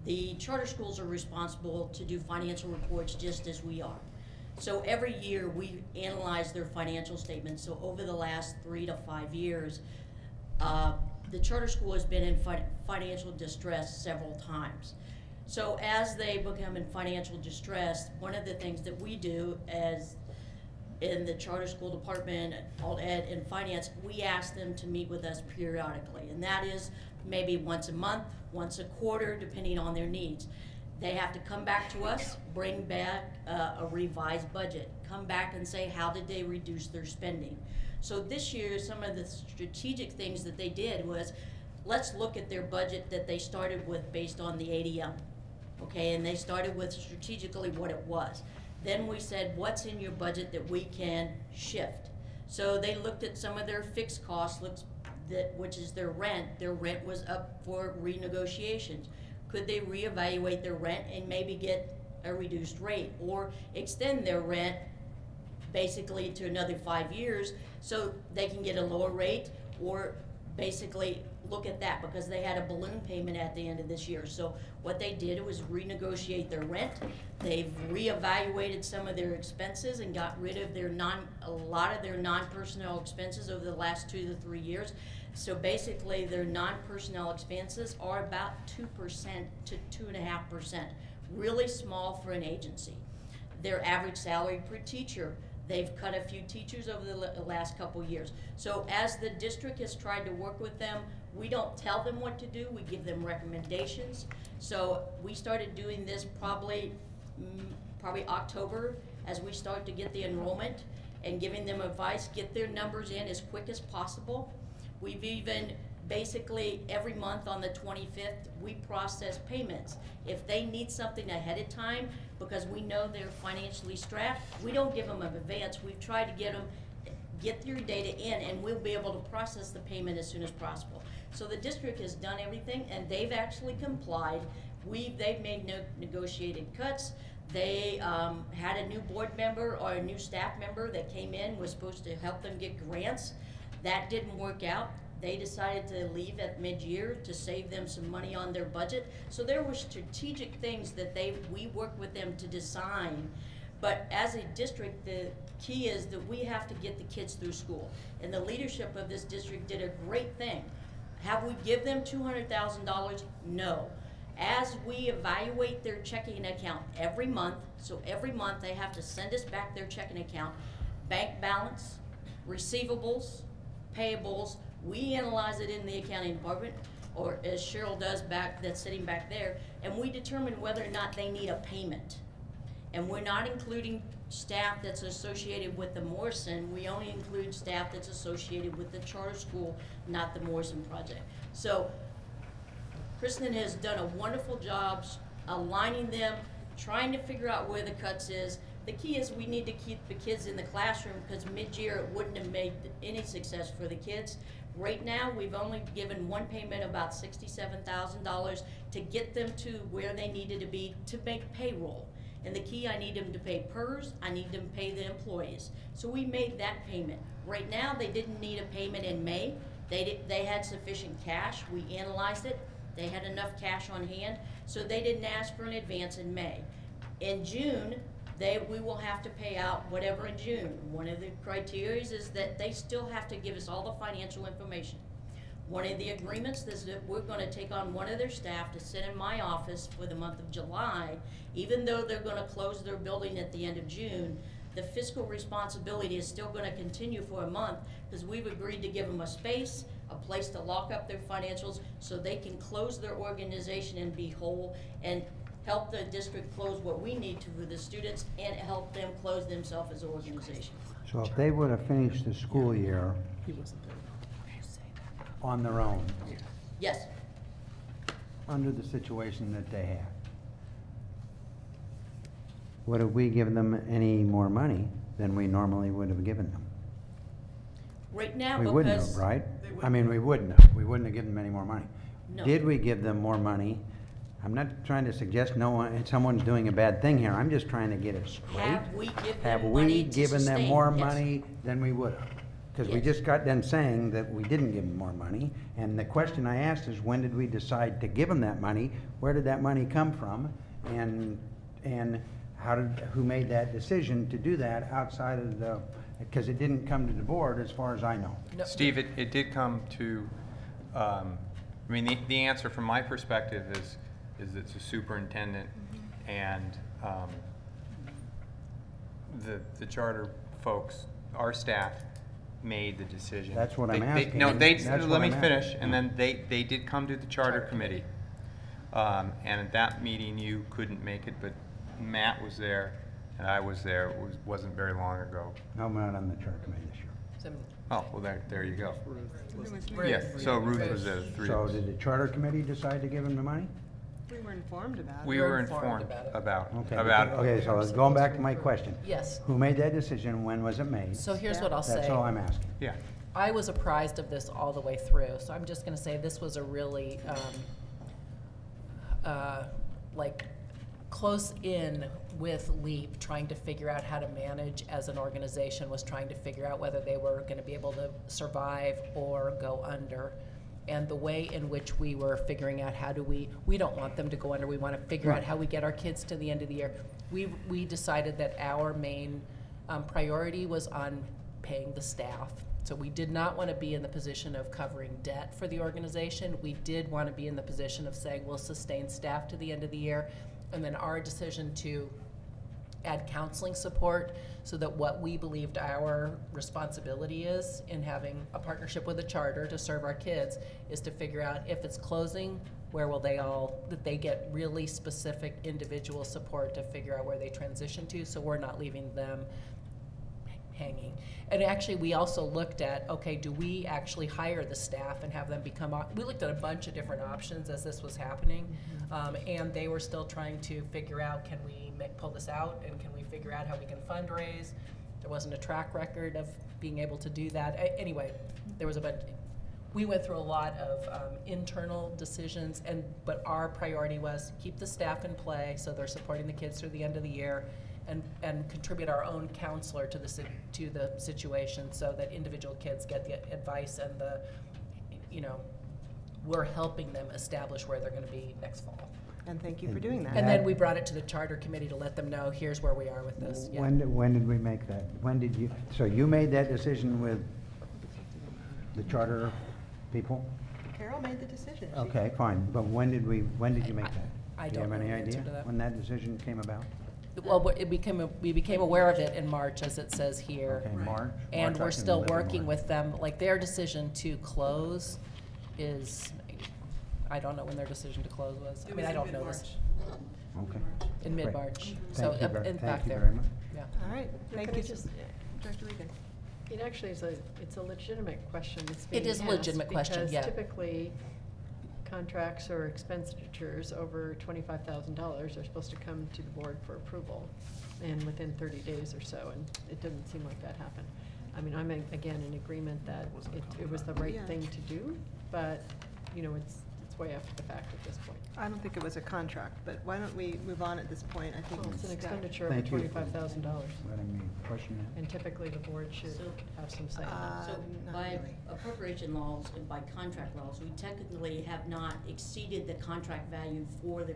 The charter schools are responsible to do financial reports just as we are. So every year we analyze their financial statements. So over the last 3 to 5 years, the charter school has been in financial distress several times. So as they become in financial distress, one of the things that we do as in the charter school department, alt ed, and finance, we ask them to meet with us periodically. And that is maybe once a month, once a quarter, depending on their needs. They have to come back to us, bring back a revised budget, come back and say how did they reduce their spending. So this year, some of the strategic things that they did was, let's look at their budget that they started with based on the ADM. Okay, and they started with strategically what it was. Then we said, what's in your budget that we can shift? So they looked at some of their fixed costs, which is their rent. Their rent was up for renegotiations. Could they reevaluate their rent and maybe get a reduced rate or extend their rent basically to another 5 years so they can get a lower rate, or basically look at that because they had a balloon payment at the end of this year. So what they did was renegotiate their rent. They've reevaluated some of their expenses and got rid of a lot of their non-personnel expenses over the last 2 to 3 years. So basically their non-personnel expenses are about 2% to 2.5%, really small for an agency. Their average salary per teacher, they've cut a few teachers over the last couple years. So as the district has tried to work with them, we don't tell them what to do, we give them recommendations. So we started doing this probably October as we start to get the enrollment and giving them advice, get their numbers in as quick as possible. We've even basically every month on the 25th, we process payments. If they need something ahead of time, because we know they're financially strapped, we don't give them an advance. We've tried to get your data in, and we'll be able to process the payment as soon as possible. So the district has done everything, and they've actually complied. They've made no negotiated cuts. They had a new board member or a new staff member that came in, was supposed to help them get grants. That didn't work out. They decided to leave at mid-year to save them some money on their budget. So there were strategic things that we worked with them to design. But as a district, the key is that we have to get the kids through school. And the leadership of this district did a great thing. Have we give them $200,000? No. As we evaluate their checking account every month, so every month they have to send us back their checking account, bank balance, receivables, payables. We analyze it in the accounting department, or as Cheryl does that's sitting back there, and we determine whether or not they need a payment. And we're not including staff that's associated with the Morrison. We only include staff that's associated with the charter school, not the Morrison project. So Kristen has done a wonderful job aligning them, trying to figure out where the cuts is. The key is we need to keep the kids in the classroom, because mid-year it wouldn't have made any success for the kids. Right now, we've only given one payment, about $67,000, to get them to where they needed to be to make payroll. And the key, I need them to pay PERS, I need them to pay the employees. So we made that payment. Right now, they didn't need a payment in May. They had sufficient cash. We analyzed it. They had enough cash on hand, so they didn't ask for an advance in May. In June, we will have to pay out whatever in June. One of the criteria is that they still have to give us all the financial information. One of the agreements is that we're going to take on one of their staff to sit in my office for the month of July. Even though they're going to close their building at the end of June, the fiscal responsibility is still going to continue for a month, because we've agreed to give them a space, a place to lock up their financials so they can close their organization and be whole, and help the district close what we need to for the students, and help them close themselves as an organization. So if they would have finished the school year on their own, Yes. under the situation that they had, would have we given them any more money than we normally would have given them? Right now, We because wouldn't have, right? I mean, we wouldn't have. We wouldn't have given them any more money. No. Did we give them more money? I'm not trying to suggest someone's doing a bad thing here. I'm just trying to get it straight. Have we given Have them we money to given them sustain? more Yes. money than we would have? Because we Yes. just got done saying that we didn't give them more money. And the question I asked is, when did we decide to give them that money? Where did that money come from? And who made that decision to do that outside of the, because it didn't come to the board as far as I know. No. Steve, it did come to, I mean, the answer from my perspective is it's a superintendent and the charter folks, our staff, made the decision. That's what I'm asking. No, That's let what me I'm finish, asking. and then they did come to the charter committee. And at that meeting, you couldn't make it, but Matt was there, and I was there. It wasn't very long ago. No, I'm not on the charter committee this year. Oh, well, there you go. Ruth. Yeah, so Ruth was there, three So of us. did the charter committee decide to give them the money? We were informed about it. We were informed about Okay, so going back to my question. Yes. Who made that decision? When was it made? So here's what I'll say. That's all I'm asking. Yeah. I was apprised of this all the way through, so I'm just going to say this was a really like close in with LEAP, trying to figure out how to manage as an organization, was trying to figure out whether they were going to be able to survive or go under. And the way in which we were figuring out how do we don't want them to go under, we want to figure out how we get our kids to the end of the year. We decided that our main priority was on paying the staff. So we did not want to be in the position of covering debt for the organization. We did want to be in the position of saying we'll sustain staff to the end of the year. And then our decision to add counseling support, so that what we believed our responsibility is in having a partnership with a charter to serve our kids is to figure out if it's closing, where will that they get really specific individual support to figure out where they transition to, so we're not leaving them hanging. And actually, we also looked at, okay, do we actually hire the staff and have them become, we looked at a bunch of different options as this was happening, and they were still trying to figure out, can we pull this out, and can we figure out how we can fundraise? There wasn't a track record of being able to do that. Anyway, there was a bunch. We went through a lot of internal decisions, but our priority was keep the staff in play so they're supporting the kids through the end of the year, and contribute our own counselor to the situation so that individual kids get the advice and the we're helping them establish where they're going to be next fall. And thank you for doing that. And then we brought it to the charter committee to let them know, here's where we are with this. Yeah. When did we make that? When did you, so you made that decision with the charter people? Carol made the decision. Okay, fine, but when did you make that? I Do you don't have know any the answer idea to that. when that decision came about? Well, we became aware of it in March, as it says here. Okay, March. And March, I we're can still live in working March. with them. Like, their decision to close is, I don't know when their decision to close was. I mean, I don't know this. Okay. In Great. mid-March. So, Thank you in thank back you there. very much. Yeah. All right, thank Could I you. just- Director Regan. It actually is it's a legitimate question that's It being is a legitimate asked question, yeah. Because typically, contracts or expenditures over $25,000 are supposed to come to the board for approval, and within 30 days or so, and it doesn't seem like that happened. I mean, I'm again in agreement that it was the right Yeah. thing to do, but, it's way after the fact at this point. I don't think it was a contract, but why don't we move on at this point? I think Well, it's an staff- expenditure over Thank you for $25,000. letting me question that. And typically, the board should So- have some say in that. So not by really. appropriation laws and by contract laws, we technically have not exceeded the contract value for the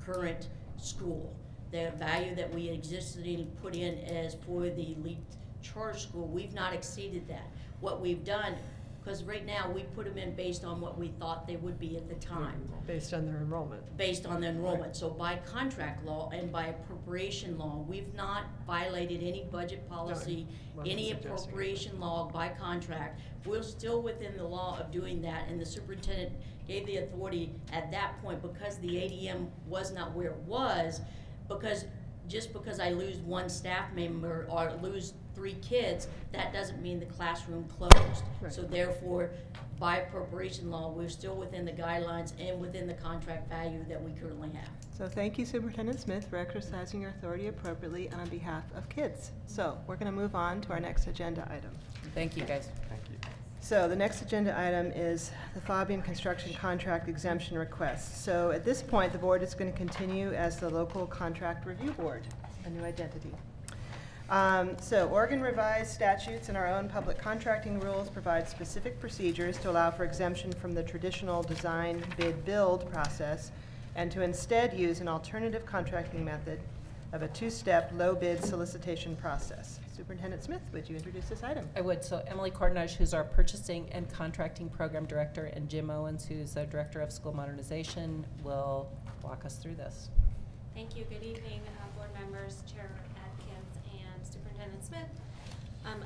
current school. The value that we existed in, put in as for the elite charter school, we've not exceeded that. What we've done, because right now, we put them in based on what we thought they would be at the time. Based on their enrollment. Based on the enrollment. So by contract law and by appropriation law, we've not violated any budget policy, wasn't any suggesting it. appropriation law by contract. We're still within the law of doing that, and the superintendent gave the authority at that point because the ADM was not where it was, because just because I lose one staff member or lose 3 kids, that doesn't mean the classroom closed. Right. So therefore, by appropriation law, we're still within the guidelines and within the contract value that we currently have. So thank you, Superintendent Smith, for exercising your authority appropriately and on behalf of kids. So we're going to move on to our next agenda item. Thank you, guys. Thank you. So the next agenda item is the Fabian Construction Contract Exemption Request. So at this point, the board is going to continue as the Local Contract Review Board, a new identity. So Oregon revised statutes and our own public contracting rules provide specific procedures to allow for exemption from the traditional design, bid, build process and to instead use an alternative contracting method of a 2-step low bid solicitation process. Superintendent Smith, would you introduce this item? I would. So Emily Cordenage, who's our Purchasing and Contracting Program Director, and Jim Owens, who's the Director of School Modernization, will walk us through this. Thank you. Good evening, board members, Chair Adkins, and Superintendent Smith.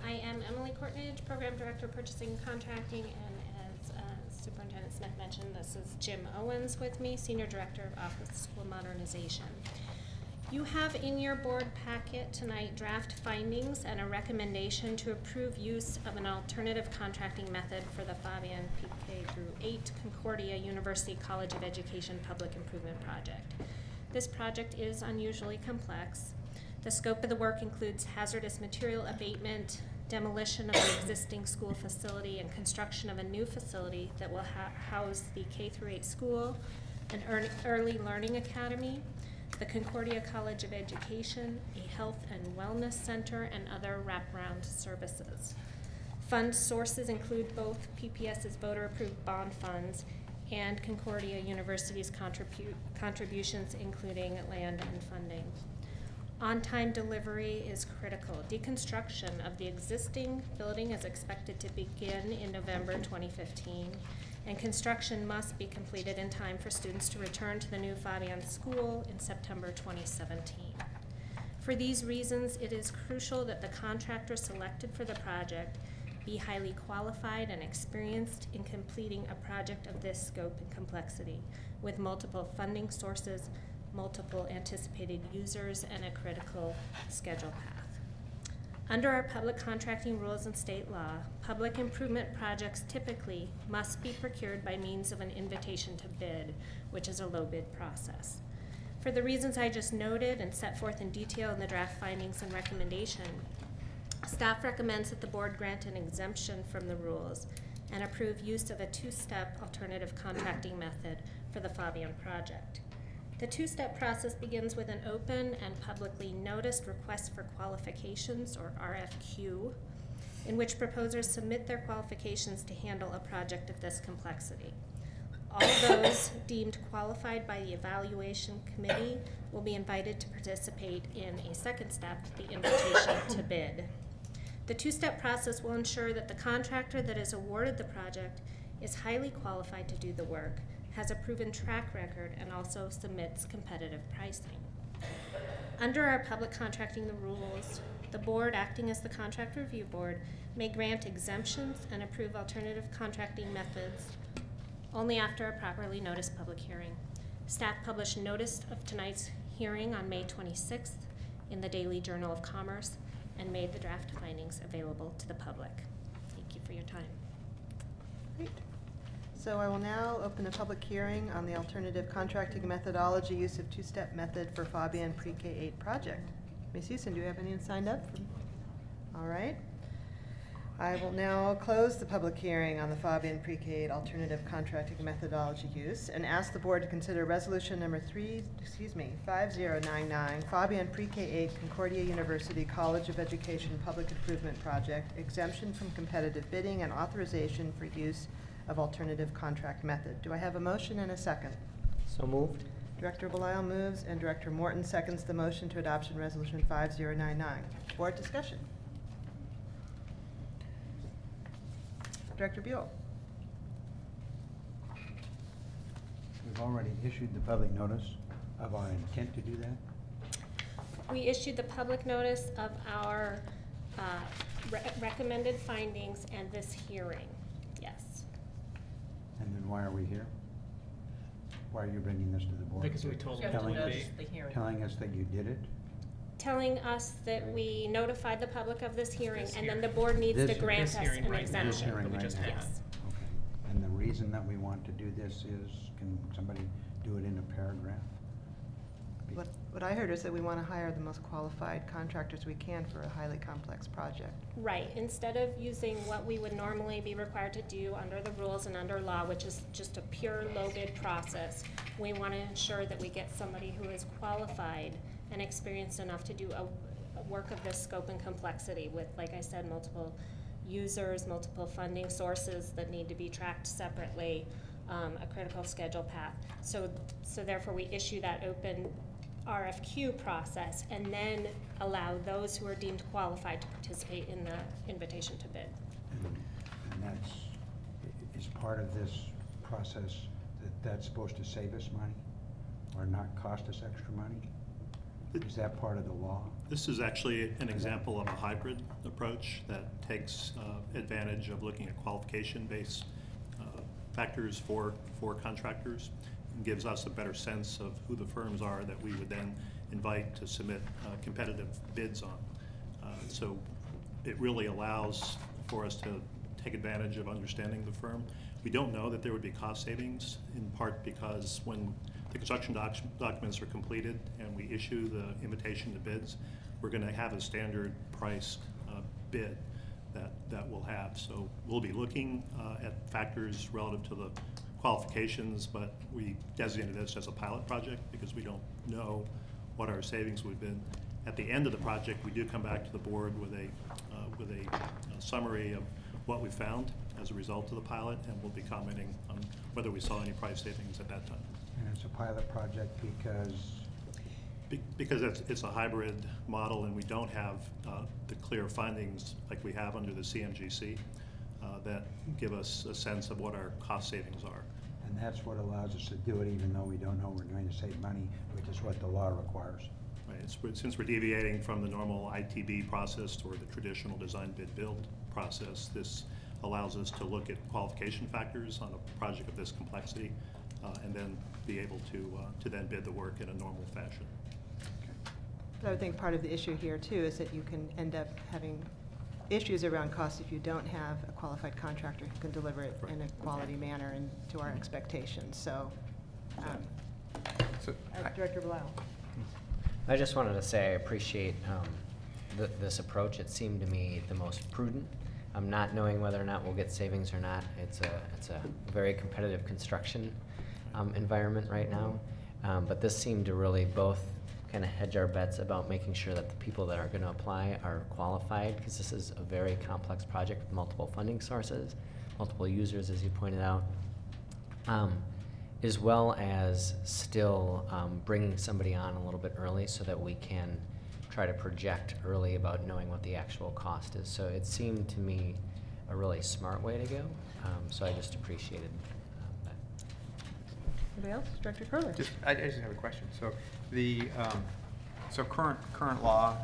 I am Emily Cordenage, Program Director, Purchasing and Contracting, and as Superintendent Smith mentioned, this is Jim Owens with me, Senior Director of Office of School Modernization. You have in your board packet tonight draft findings and a recommendation to approve use of an alternative contracting method for the Fabian PK through 8 Concordia University College of Education Public Improvement Project. This project is unusually complex. The scope of the work includes hazardous material abatement, demolition of the existing school facility, and construction of a new facility that will house the K-8 school, an early learning academy, the Concordia College of Education, a health and wellness center, and other wraparound services. Fund sources include both PPS's voter-approved bond funds and Concordia University's contributions, including land and funding. On-time delivery is critical. Deconstruction of the existing building is expected to begin in November 2015, and construction must be completed in time for students to return to the new Fabian School in September 2017. For these reasons, it is crucial that the contractor selected for the project be highly qualified and experienced in completing a project of this scope and complexity, with multiple funding sources, multiple anticipated users, and a critical schedule path. Under our public contracting rules and state law, public improvement projects typically must be procured by means of an invitation to bid, which is a low bid process. For the reasons I just noted and set forth in detail in the draft findings and recommendation, staff recommends that the board grant an exemption from the rules and approve use of a 2-step alternative contracting method for the Fabian project. The 2-step process begins with an open and publicly noticed request for qualifications, or RFQ. in which proposers submit their qualifications to handle a project of this complexity. All those deemed qualified by the evaluation committee will be invited to participate in a second step, the invitation to bid. The two-step process will ensure that the contractor that is awarded the project is highly qualified to do the work, has a proven track record, and also submits competitive pricing. Under our public contracting rules, the board, acting as the contract review board, may grant exemptions and approve alternative contracting methods only after a properly noticed public hearing. Staff published notice of tonight's hearing on May 26th in the Daily Journal of Commerce and made the draft findings available to the public. Thank you for your time. Great. So I will now open a public hearing on the alternative contracting methodology use of two-step method for Fabian Pre-K-8 project. Ms. Houston, do you have anyone signed up? All right. I will now close the public hearing on the Fabian Pre-K-8 alternative contracting methodology use and ask the board to consider resolution number 5099, Fabian Pre-K-8 Concordia University College of Education Public Improvement Project, exemption from competitive bidding and authorization for use of alternative contract method. Do I have a motion and a second? So moved. Director Belisle moves and Director Morton seconds the motion to adoption resolution 5099. Board discussion. Director Buell. We've already issued the public notice of our intent to do that. We issued the public notice of our recommended findings and this hearing, yes. And then why are we here? Why are you bringing this to the board? Because we told them telling to us, the hearing. telling us that you did it? Telling us that we notified the public of this hearing, This and then hearing. the board needs This to grant us hearing an right now. This exemption. hearing that we right just now. had. Yes. Okay. And the reason that we want to do this is, can somebody do it in a paragraph? What I heard is that we want to hire the most qualified contractors we can for a highly complex project. Right, instead of using what we would normally be required to do under the rules and under law, which is just a pure low bid process, we want to ensure that we get somebody who is qualified and experienced enough to do a work of this scope and complexity with, like I said, multiple users, multiple funding sources that need to be tracked separately, a critical schedule path. So therefore we issue that open RFQ process and then allow those who are deemed qualified to participate in the invitation to bid. And that's, is part of this process that's supposed to save us money or not cost us extra money? Is that part of the law? This is actually an example of a hybrid approach that takes advantage of looking at qualification-based factors for contractors and gives us a better sense of who the firms are that we would then invite to submit competitive bids on. So it really allows for us to take advantage of understanding the firm. We don't know that there would be cost savings, in part because when the construction documents are completed and we issue the invitation to bids, we're going to have a standard price bid that we'll have. So we'll be looking at factors relative to the qualifications, but we designated this as a pilot project because we don't know what our savings would have been. At the end of the project, we do come back to the board with a summary of what we found as a result of the pilot, and we'll be commenting on whether we saw any price savings at that time. And it's a pilot project because it's a hybrid model and we don't have the clear findings like we have under the CMGC that give us a sense of what our cost savings are. And that's what allows us to do it even though we don't know we're going to save money, which is what the law requires. Right. Since we're deviating from the normal ITB process toward the traditional design bid build process, this allows us to look at qualification factors on a project of this complexity and then be able to then bid the work in a normal fashion. But I would think part of the issue here too is that you can end up having issues around cost if you don't have a qualified contractor who can deliver it in a quality manner and to our expectations. So, Director Belisle. I just wanted to say I appreciate this approach. It seemed to me the most prudent. Not knowing whether or not we'll get savings or not. It's a very competitive construction environment right now. But this seemed to really both kind of hedge our bets about making sure that the people that are going to apply are qualified, because this is a very complex project with multiple funding sources, multiple users, as you pointed out, as well as still bringing somebody on a little bit early so that we can try to project early about knowing what the actual cost is. So it seemed to me a really smart way to go. So I just appreciated that. Anybody else? Director Curler. I just have a question. So the current law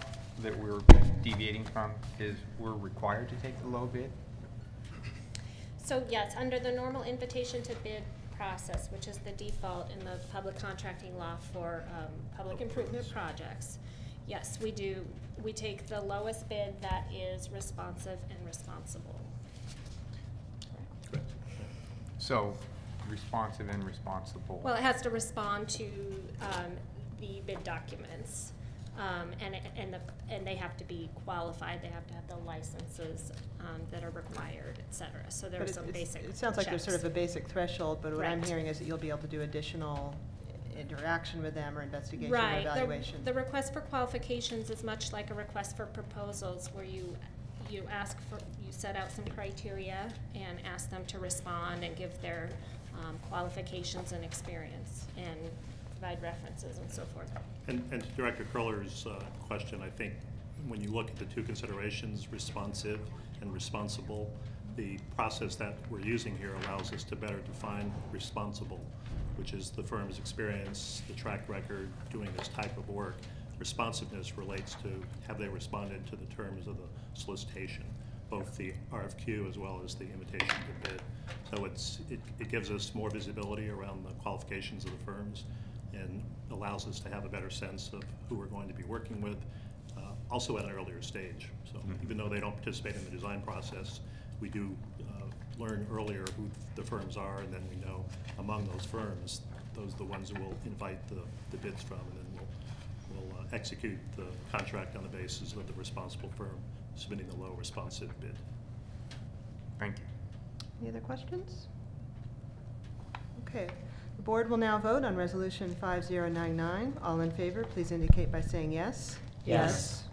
that we're deviating from is we're required to take the low bid? So yes, under the normal invitation to bid process, which is the default in the public contracting law for public improvement projects, yes, we do. We take the lowest bid that is responsive and responsible. So responsive and responsible. Well, it has to respond to the bid documents, and they have to be qualified. They have to have the licenses that are required, et cetera. So there are some basic. It sounds like there's sort checks. of a basic threshold, but what I'm Right. hearing is that you'll be able to do additional interaction with them or investigation or Right. evaluation. The request for qualifications is much like a request for proposals, where you ask for, you set out some criteria and ask them to respond and give their qualifications and experience and provide references and so forth. And to Director Curler's question, I think when you look at the two considerations, responsive and responsible, the process that we're using here allows us to better define responsible, which is the firm's experience, the track record doing this type of work. Responsiveness relates to have they responded to the terms of the solicitation, both the RFQ as well as the invitation to bid. So it gives us more visibility around the qualifications of the firms and allows us to have a better sense of who we're going to be working with, also at an earlier stage. So even though they don't participate in the design process, we do learn earlier who the firms are, and then we know among those firms, those are the ones who will invite the bids from, and then we'll execute the contract on the basis of the responsible firm submitting the low responsive bid. Thank you. Any other questions? Okay. The board will now vote on Resolution 5099. All in favor, please indicate by saying yes. Yes.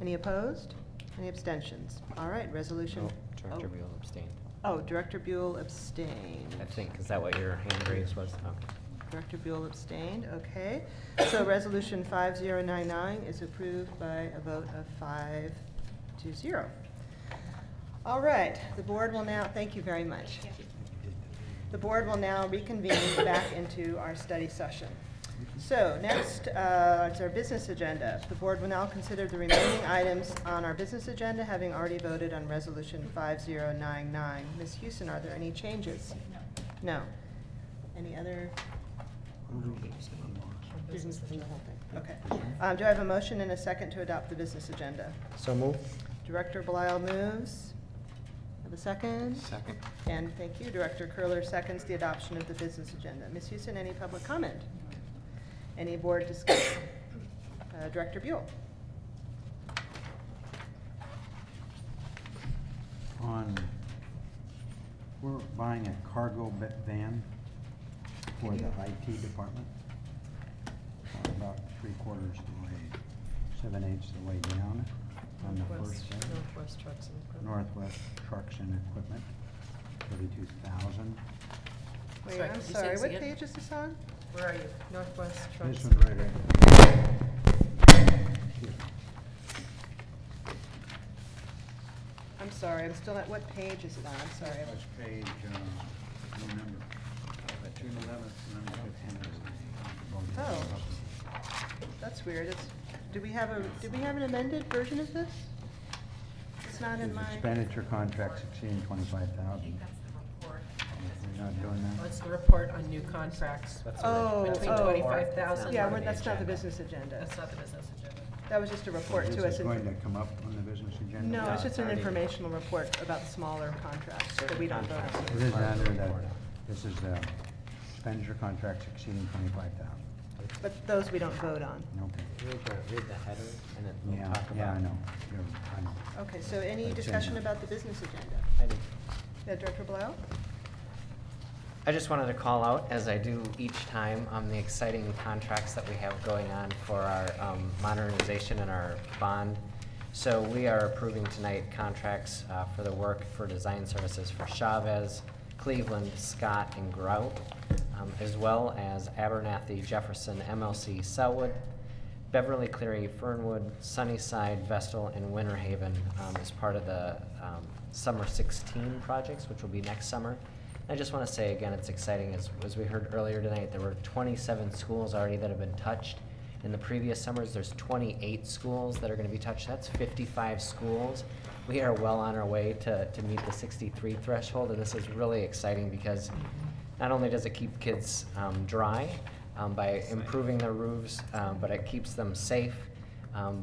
Any opposed? Any abstentions? All right, resolution. Director Buell abstained. Oh, Director Buell abstained. I think, is that what your hand raise was? Okay. Director Buell abstained, okay. So resolution 5099 is approved by a vote of 5-0. All right, the board will now, thank you very much. The board will now reconvene back into our study session. So next is our business agenda. The board will now consider the remaining items on our business agenda, having already voted on resolution 5099. Ms. Houston, are there any changes? No. Any other? Business in the whole thing. Okay. Do I have a motion and a second to adopt the business agenda? So moved. Director Belial moves. Have a second? Second. And thank you. Director Curler seconds the adoption of the business agenda. Ms. Houston, any public comment? Any board discussion? Director Buell. We're buying a cargo van for the IT department. About 3/4 the way, 7/8 the way down on the first page. Northwest Trucks and Equipment. Northwest Trucks and Equipment, 32,000. Wait, Sorry, I'm could you say sorry. this What again? page is this on? Where are you? Northwest Trucks. This one right here. I'm sorry. I'm still at, what page is it on? I'm sorry. That's page, I don't remember, June 11th, number 15. Oh, that's weird. It's, do we have an amended version of this? It's not in Is my. expenditure contracts exceeding 25,000. We're not doing that? What's the report on new contracts? Oh, Between oh. 25,000. Yeah, that's not the business agenda. That's not the business agenda. That was just a report Is to us. this going to come up on the business agenda? No, it's just an informational report about the smaller contracts that we don't vote on. It is under the, this is the expenditure contracts exceeding 25,000. But those we don't vote on. Okay. Read the header and it will Yeah, talk about. yeah, I know. I know. Okay, so any That's in discussion there. about the business agenda? I do. Yeah, Director Blau? I just wanted to call out, as I do each time, the exciting contracts that we have going on for our modernization and our bond. So we are approving tonight contracts for the work for design services for Chavez, Cleveland, Scott, and Grout, as well as Abernathy, Jefferson, MLC, Selwood, Beverly Cleary, Fernwood, Sunnyside, Vestal, and Winter Haven as part of the Summer 16 projects, which will be next summer. I just want to say again, it's exciting. As we heard earlier tonight, there were 27 schools already that have been touched. In the previous summers, there's 28 schools that are going to be touched. That's 55 schools. We are well on our way to meet the 63 threshold, and this is really exciting because not only does it keep kids dry by improving their roofs, but it keeps them safe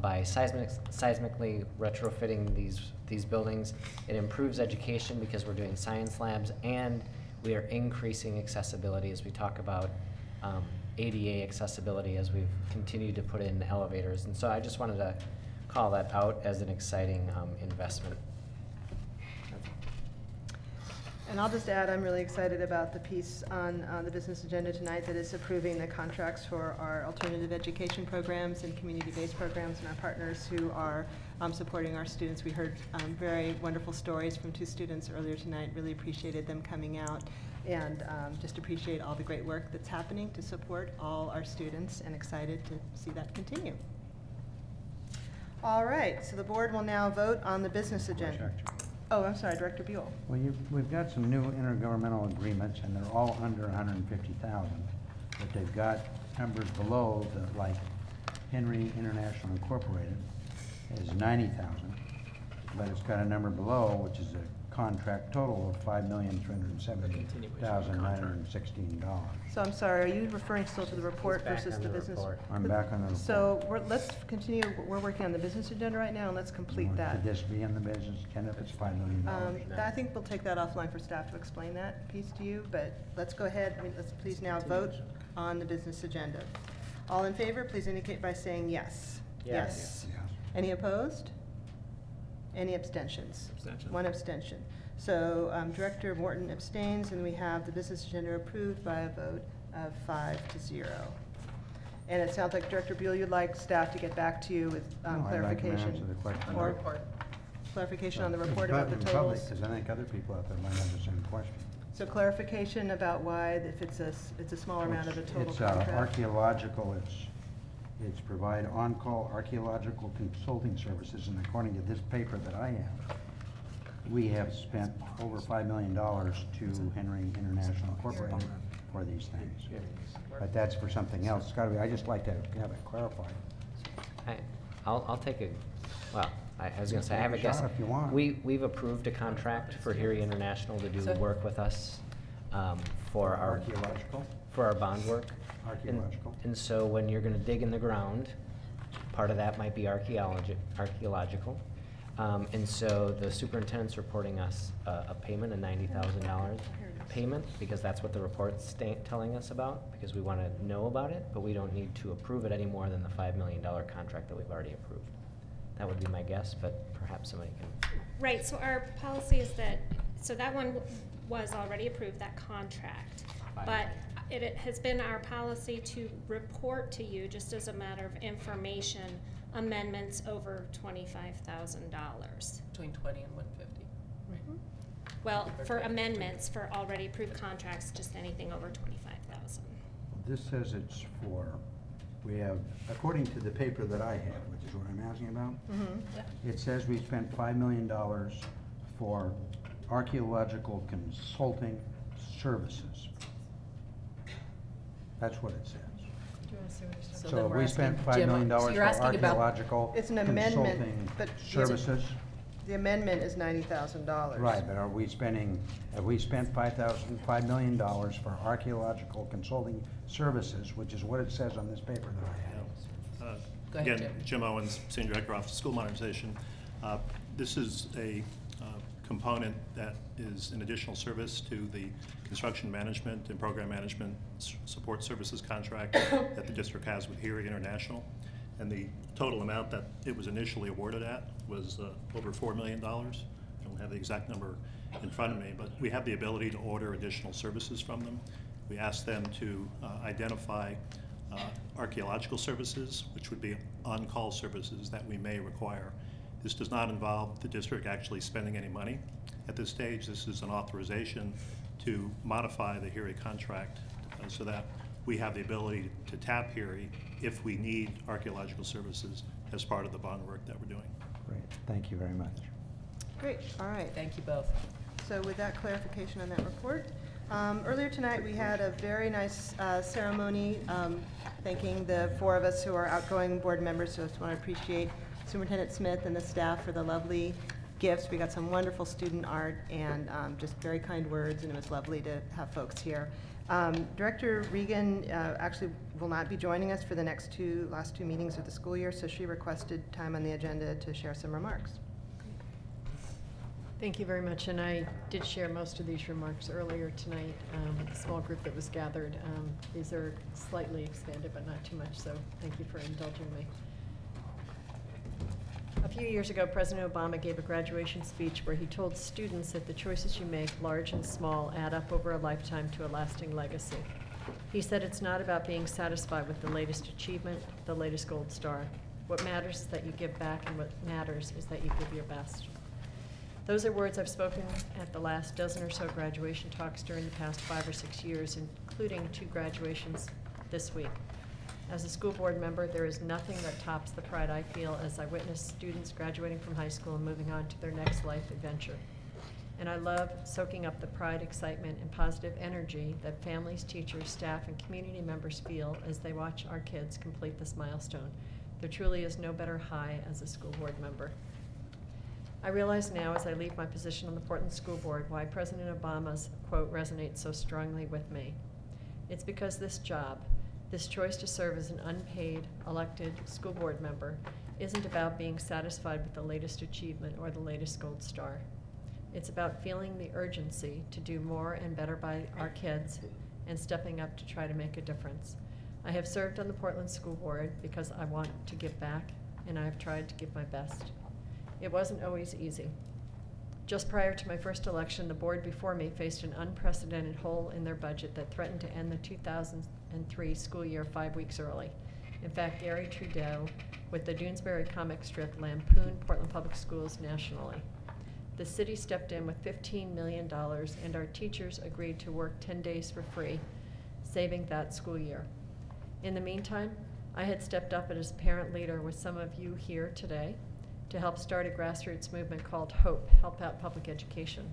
by seismically retrofitting these buildings. It improves education because we're doing science labs, and we are increasing accessibility as we talk about ADA accessibility as we've continued to put in elevators. And so I just wanted to call that out as an exciting investment. And I'll just add, I'm really excited about the piece on the business agenda tonight that is approving the contracts for our alternative education programs and community-based programs and our partners who are supporting our students. We heard very wonderful stories from 2 students earlier tonight. Really appreciated them coming out, and just appreciate all the great work that's happening to support all our students, and excited to see that continue. All right, so the board will now vote on the business agenda. Oh, I'm sorry, Director Buell. Well, we've got some new intergovernmental agreements, and they're all under 150,000, but they've got numbers below that, like Henry International Incorporated is 90,000, but it's got a number below, which is a contract total of $5,370,916. So I'm sorry, are you referring still to the report versus the business? I'm back on the report. So let's continue, we're working on the business agenda right now, and let's complete that. Could this be in the business agenda if it's $5 million? I think we'll take that offline for staff to explain that piece to you, but let's go ahead, let's please now vote on the business agenda. All in favor, please indicate by saying yes. Yes. Yes. Any opposed? Any abstentions? Abstention. 1 abstention. So Director Morton abstains, and we have the business agenda approved by a vote of 5-0. And it sounds like, Director Buell, you'd like staff to get back to you with clarification. I'd like to answer the question. Or clarification on the report about the totals. Because I think other people out there might have the same question. So clarification about why, if it's a smaller amount of the total It's contract. archaeological, it's provide on-call archaeological consulting services, and according to this paper that I have, we have spent over $5 million to Henry International Incorporated for these things. But that's for something else. It's got to be, I just like to have it clarified. I'll take a, well, I was going to say, I have a Take a guess. shot if you want. We've approved a contract for Erie International to do work with us for our Archaeological? for our bond work. Archaeological. And so when you're going to dig in the ground, part of that might be archaeological. And so the superintendent's reporting us a payment, a $90,000 payment, because that's what the report's telling us about, because we want to know about it, but we don't need to approve it any more than the $5 million contract that we've already approved. That would be my guess, but perhaps somebody can. Right, so our policy is that, so that one was already approved, that contract. But it has been our policy to report to you, just as a matter of information, amendments over $25,000. Between 20 and 150. Well, for amendments for already approved contracts, just anything over 25,000. This says it's for, we have, according to the paper that I have, which is what I'm asking about, it says we spent $5 million for archaeological consulting services. That's what it says. So if we spent $5 million for archaeological It's an amendment, consulting but services. the amendment is $90,000. Right, but have we spent $5 million for archaeological consulting services, which is what it says on this paper that I have? Go ahead, Again, Jim Owens, Senior Director, Office of School Modernization. This is a component that is an additional service to the construction management and program management support services contract that the district has with Erie International. And the total amount that it was initially awarded at was over $4 million. I don't have the exact number in front of me, but we have the ability to order additional services from them. We ask them to identify archaeological services, which would be on-call services that we may require. This does not involve the district actually spending any money. At this stage, this is an authorization to modify the HERE contract so that we have the ability to tap HERE if we need archaeological services as part of the bond work that we're doing. Great, thank you very much. Great, all right. Thank you both. So with that clarification on that report, earlier tonight we had a very nice ceremony thanking the 4 of us who are outgoing board members, so I just want to appreciate Superintendent Smith and the staff for the lovely gifts. We got some wonderful student art and just very kind words, and it was lovely to have folks here. Director Regan actually will not be joining us for the last two meetings of the school year, so she requested time on the agenda to share some remarks. Thank you very much, and I did share most of these remarks earlier tonight with the small group that was gathered. These are slightly expanded, but not too much, so thank you for indulging me. A few years ago, President Obama gave a graduation speech where he told students that the choices you make, large and small, add up over a lifetime to a lasting legacy. He said it's not about being satisfied with the latest achievement, the latest gold star. What matters is that you give back, and what matters is that you give your best. Those are words I've spoken at the last dozen or so graduation talks during the past 5 or 6 years, including 2 graduations this week. As a school board member, there is nothing that tops the pride I feel as I witness students graduating from high school and moving on to their next life adventure. And I love soaking up the pride, excitement, and positive energy that families, teachers, staff, and community members feel as they watch our kids complete this milestone. There truly is no better high as a school board member. I realize now as I leave my position on the Portland School Board why President Obama's quote resonates so strongly with me. It's because this job, this choice to serve as an unpaid, elected school board member, isn't about being satisfied with the latest achievement or the latest gold star. It's about feeling the urgency to do more and better by our kids and stepping up to try to make a difference. I have served on the Portland School Board because I want to give back, and I have tried to give my best. It wasn't always easy. Just prior to my first election, the board before me faced an unprecedented hole in their budget that threatened to end the 2003 school year 5 weeks early. In fact, Gary Trudeau, with the Doonesbury comic strip, lampooned Portland Public Schools nationally. The city stepped in with $15 million, and our teachers agreed to work 10 days for free, saving that school year. In the meantime, I had stepped up as parent leader with some of you here today to help start a grassroots movement called HOPE, Help Out Public Education.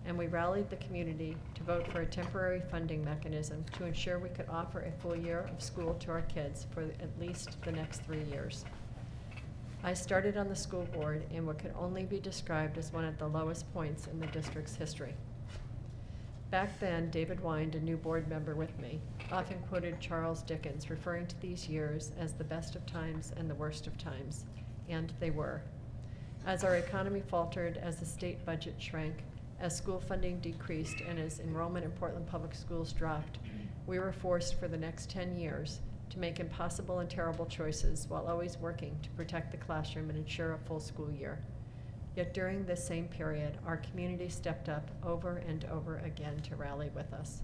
And we rallied the community to vote for a temporary funding mechanism to ensure we could offer a full year of school to our kids for at least the next 3 years. I started on the school board in what could only be described as one of the lowest points in the district's history. Back then, David Wind, a new board member with me, often quoted Charles Dickens, referring to these years as the best of times and the worst of times, and they were. As our economy faltered, as the state budget shrank, as school funding decreased, and as enrollment in Portland Public Schools dropped, we were forced for the next 10 years to make impossible and terrible choices while always working to protect the classroom and ensure a full school year. Yet during this same period, our community stepped up over and over again to rally with us.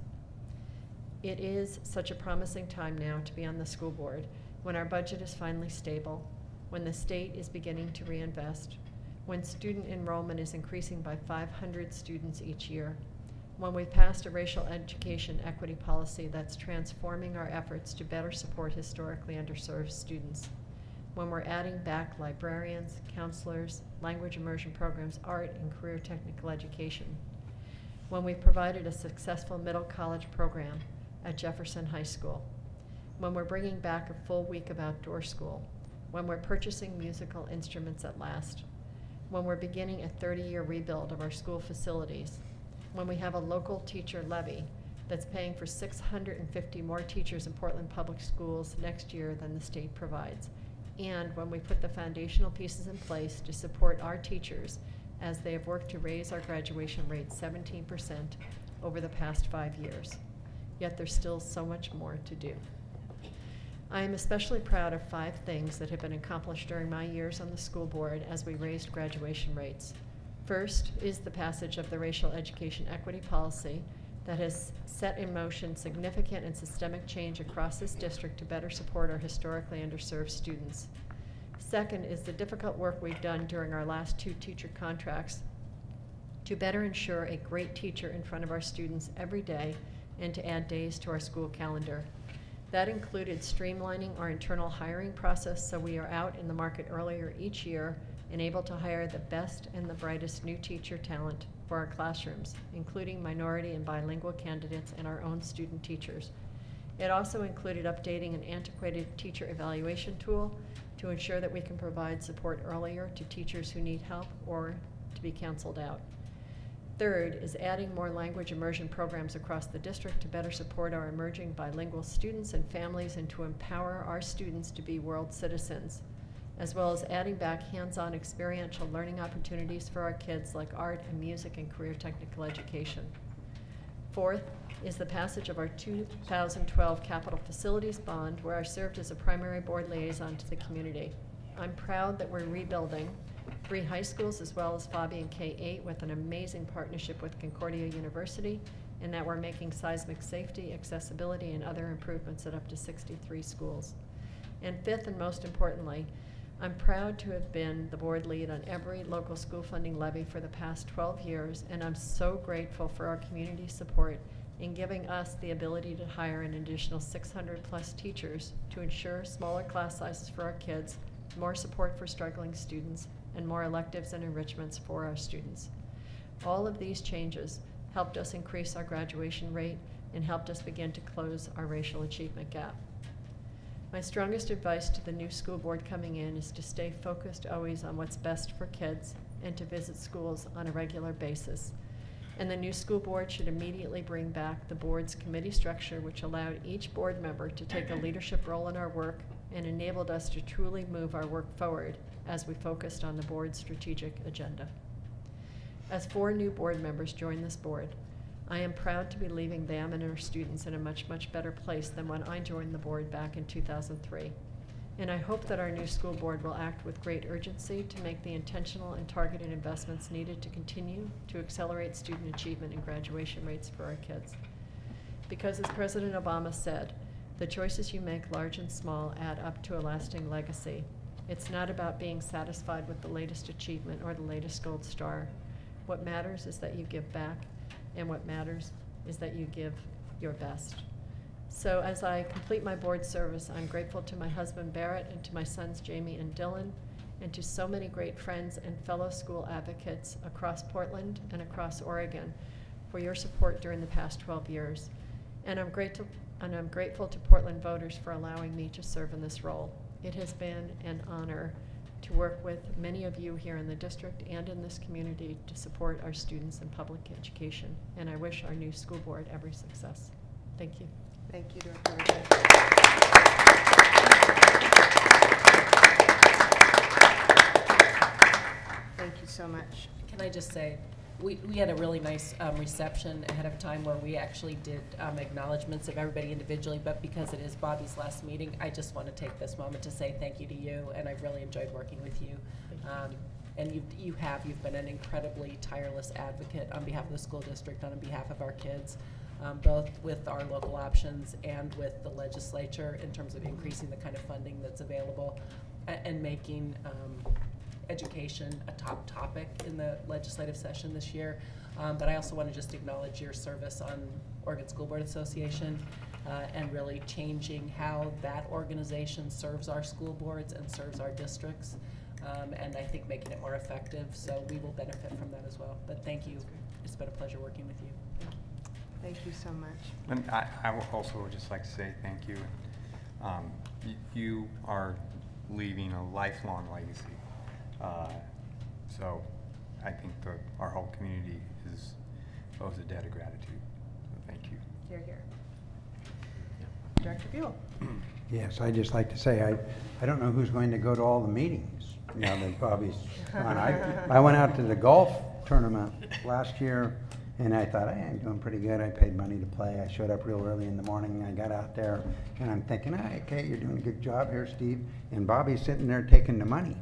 It is such a promising time now to be on the school board, when our budget is finally stable, when the state is beginning to reinvest, when student enrollment is increasing by 500 students each year, when we passed a racial education equity policy that's transforming our efforts to better support historically underserved students, when we're adding back librarians, counselors, language immersion programs, art, and career technical education, when we provided a successful middle college program at Jefferson High School, when we're bringing back a full week of outdoor school, when we're purchasing musical instruments at last, when we're beginning a 30-year rebuild of our school facilities, when we have a local teacher levy that's paying for 650 more teachers in Portland Public Schools next year than the state provides, and when we put the foundational pieces in place to support our teachers as they have worked to raise our graduation rate 17% over the past 5 years. Yet there's still so much more to do. I am especially proud of 5 things that have been accomplished during my years on the school board as we raised graduation rates. First is the passage of the Racial Education Equity Policy that has set in motion significant and systemic change across this district to better support our historically underserved students. Second is the difficult work we've done during our last 2 teacher contracts to better ensure a great teacher in front of our students every day and to add days to our school calendar. That included streamlining our internal hiring process so we are out in the market earlier each year and able to hire the best and the brightest new teacher talent for our classrooms, including minority and bilingual candidates and our own student teachers. It also included updating an antiquated teacher evaluation tool to ensure that we can provide support earlier to teachers who need help or to be canceled out. Third is adding more language immersion programs across the district to better support our emerging bilingual students and families and to empower our students to be world citizens, as well as adding back hands-on experiential learning opportunities for our kids like art and music and career technical education. Fourth is the passage of our 2012 Capital Facilities Bond, where I served as a primary board liaison to the community. I'm proud that we're rebuilding 3 high schools as well as Fabian K-8 with an amazing partnership with Concordia University, and that we're making seismic safety, accessibility, and other improvements at up to 63 schools. And fifth, and most importantly, I'm proud to have been the board lead on every local school funding levy for the past 12 years, and I'm so grateful for our community support in giving us the ability to hire an additional 600+ teachers to ensure smaller class sizes for our kids, more support for struggling students, and more electives and enrichments for our students. All of these changes helped us increase our graduation rate and helped us begin to close our racial achievement gap. My strongest advice to the new school board coming in is to stay focused always on what's best for kids and to visit schools on a regular basis. And the new school board should immediately bring back the board's committee structure, which allowed each board member to take a leadership role in our work and enabled us to truly move our work forward as we focused on the board's strategic agenda. As 4 new board members join this board, I am proud to be leaving them and our students in a much, much better place than when I joined the board back in 2003. And I hope that our new school board will act with great urgency to make the intentional and targeted investments needed to continue to accelerate student achievement and graduation rates for our kids. Because as President Obama said, the choices you make, large and small, add up to a lasting legacy. It's not about being satisfied with the latest achievement or the latest gold star. What matters is that you give back, and what matters is that you give your best. So as I complete my board service, I'm grateful to my husband Barrett and to my sons Jamie and Dylan, and to so many great friends and fellow school advocates across Portland and across Oregon for your support during the past 12 years. And I'm grateful to Portland voters for allowing me to serve in this role. It has been an honor to work with many of you here in the district and in this community to support our students in public education. And I wish our new school board every success. Thank you. Thank you, Dr. Ritter. Thank you so much. Can I just say, we had a really nice reception ahead of time where we actually did acknowledgments of everybody individually, but because it is Bobby's last meeting, I just want to take this moment to say thank you to you, and I've really enjoyed working with you. And you've been an incredibly tireless advocate on behalf of the school district, on behalf of our kids, both with our local options and with the legislature in terms of increasing the kind of funding that's available and making education a top topic in the legislative session this year. But I also want to just acknowledge your service on Oregon School Board Association and really changing how that organization serves our school boards and serves our districts, and I think making it more effective. So we will benefit from that as well. But thank you. It's been a pleasure working with you. Thank you so much. And I would also just like to say thank you. You are leaving a lifelong legacy. So I think our whole community owes a debt of gratitude. So thank you. Hear, hear. Director Buell. Yes, I'd just like to say I don't know who's going to go to all the meetings now that Bobby's gone. I went out to the golf tournament last year And I thought, hey, I'm doing pretty good. I paid money to play. I showed up real early in the morning. I got out there, and I'm thinking, hey, okay, you're doing a good job here, Steve. And Bobby's sitting there taking the money.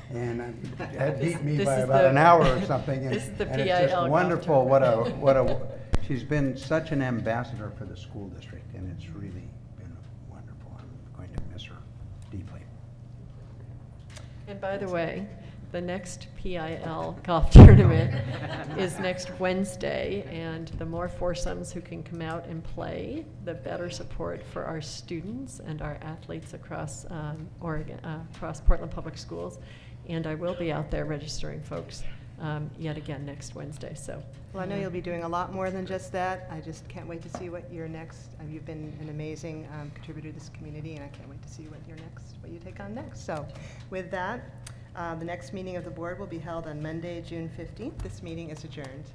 And that beat me by about an hour or something. And, this is the and PIL it's just wonderful. golf What a she's been such an ambassador for the school district, and it's really been wonderful. I'm going to miss her deeply. And by the way, the next PIL golf tournament is next Wednesday, and the more foursomes who can come out and play, the better support for our students and our athletes across Oregon, across Portland Public Schools. And I will be out there registering folks yet again next Wednesday. So, well, I know you'll be doing a lot more than just that. I just can't wait to see what your next. You've been an amazing contributor to this community, and I can't wait to see what you take on next. So, with that. The next meeting of the board will be held on Monday, June 15th. This meeting is adjourned.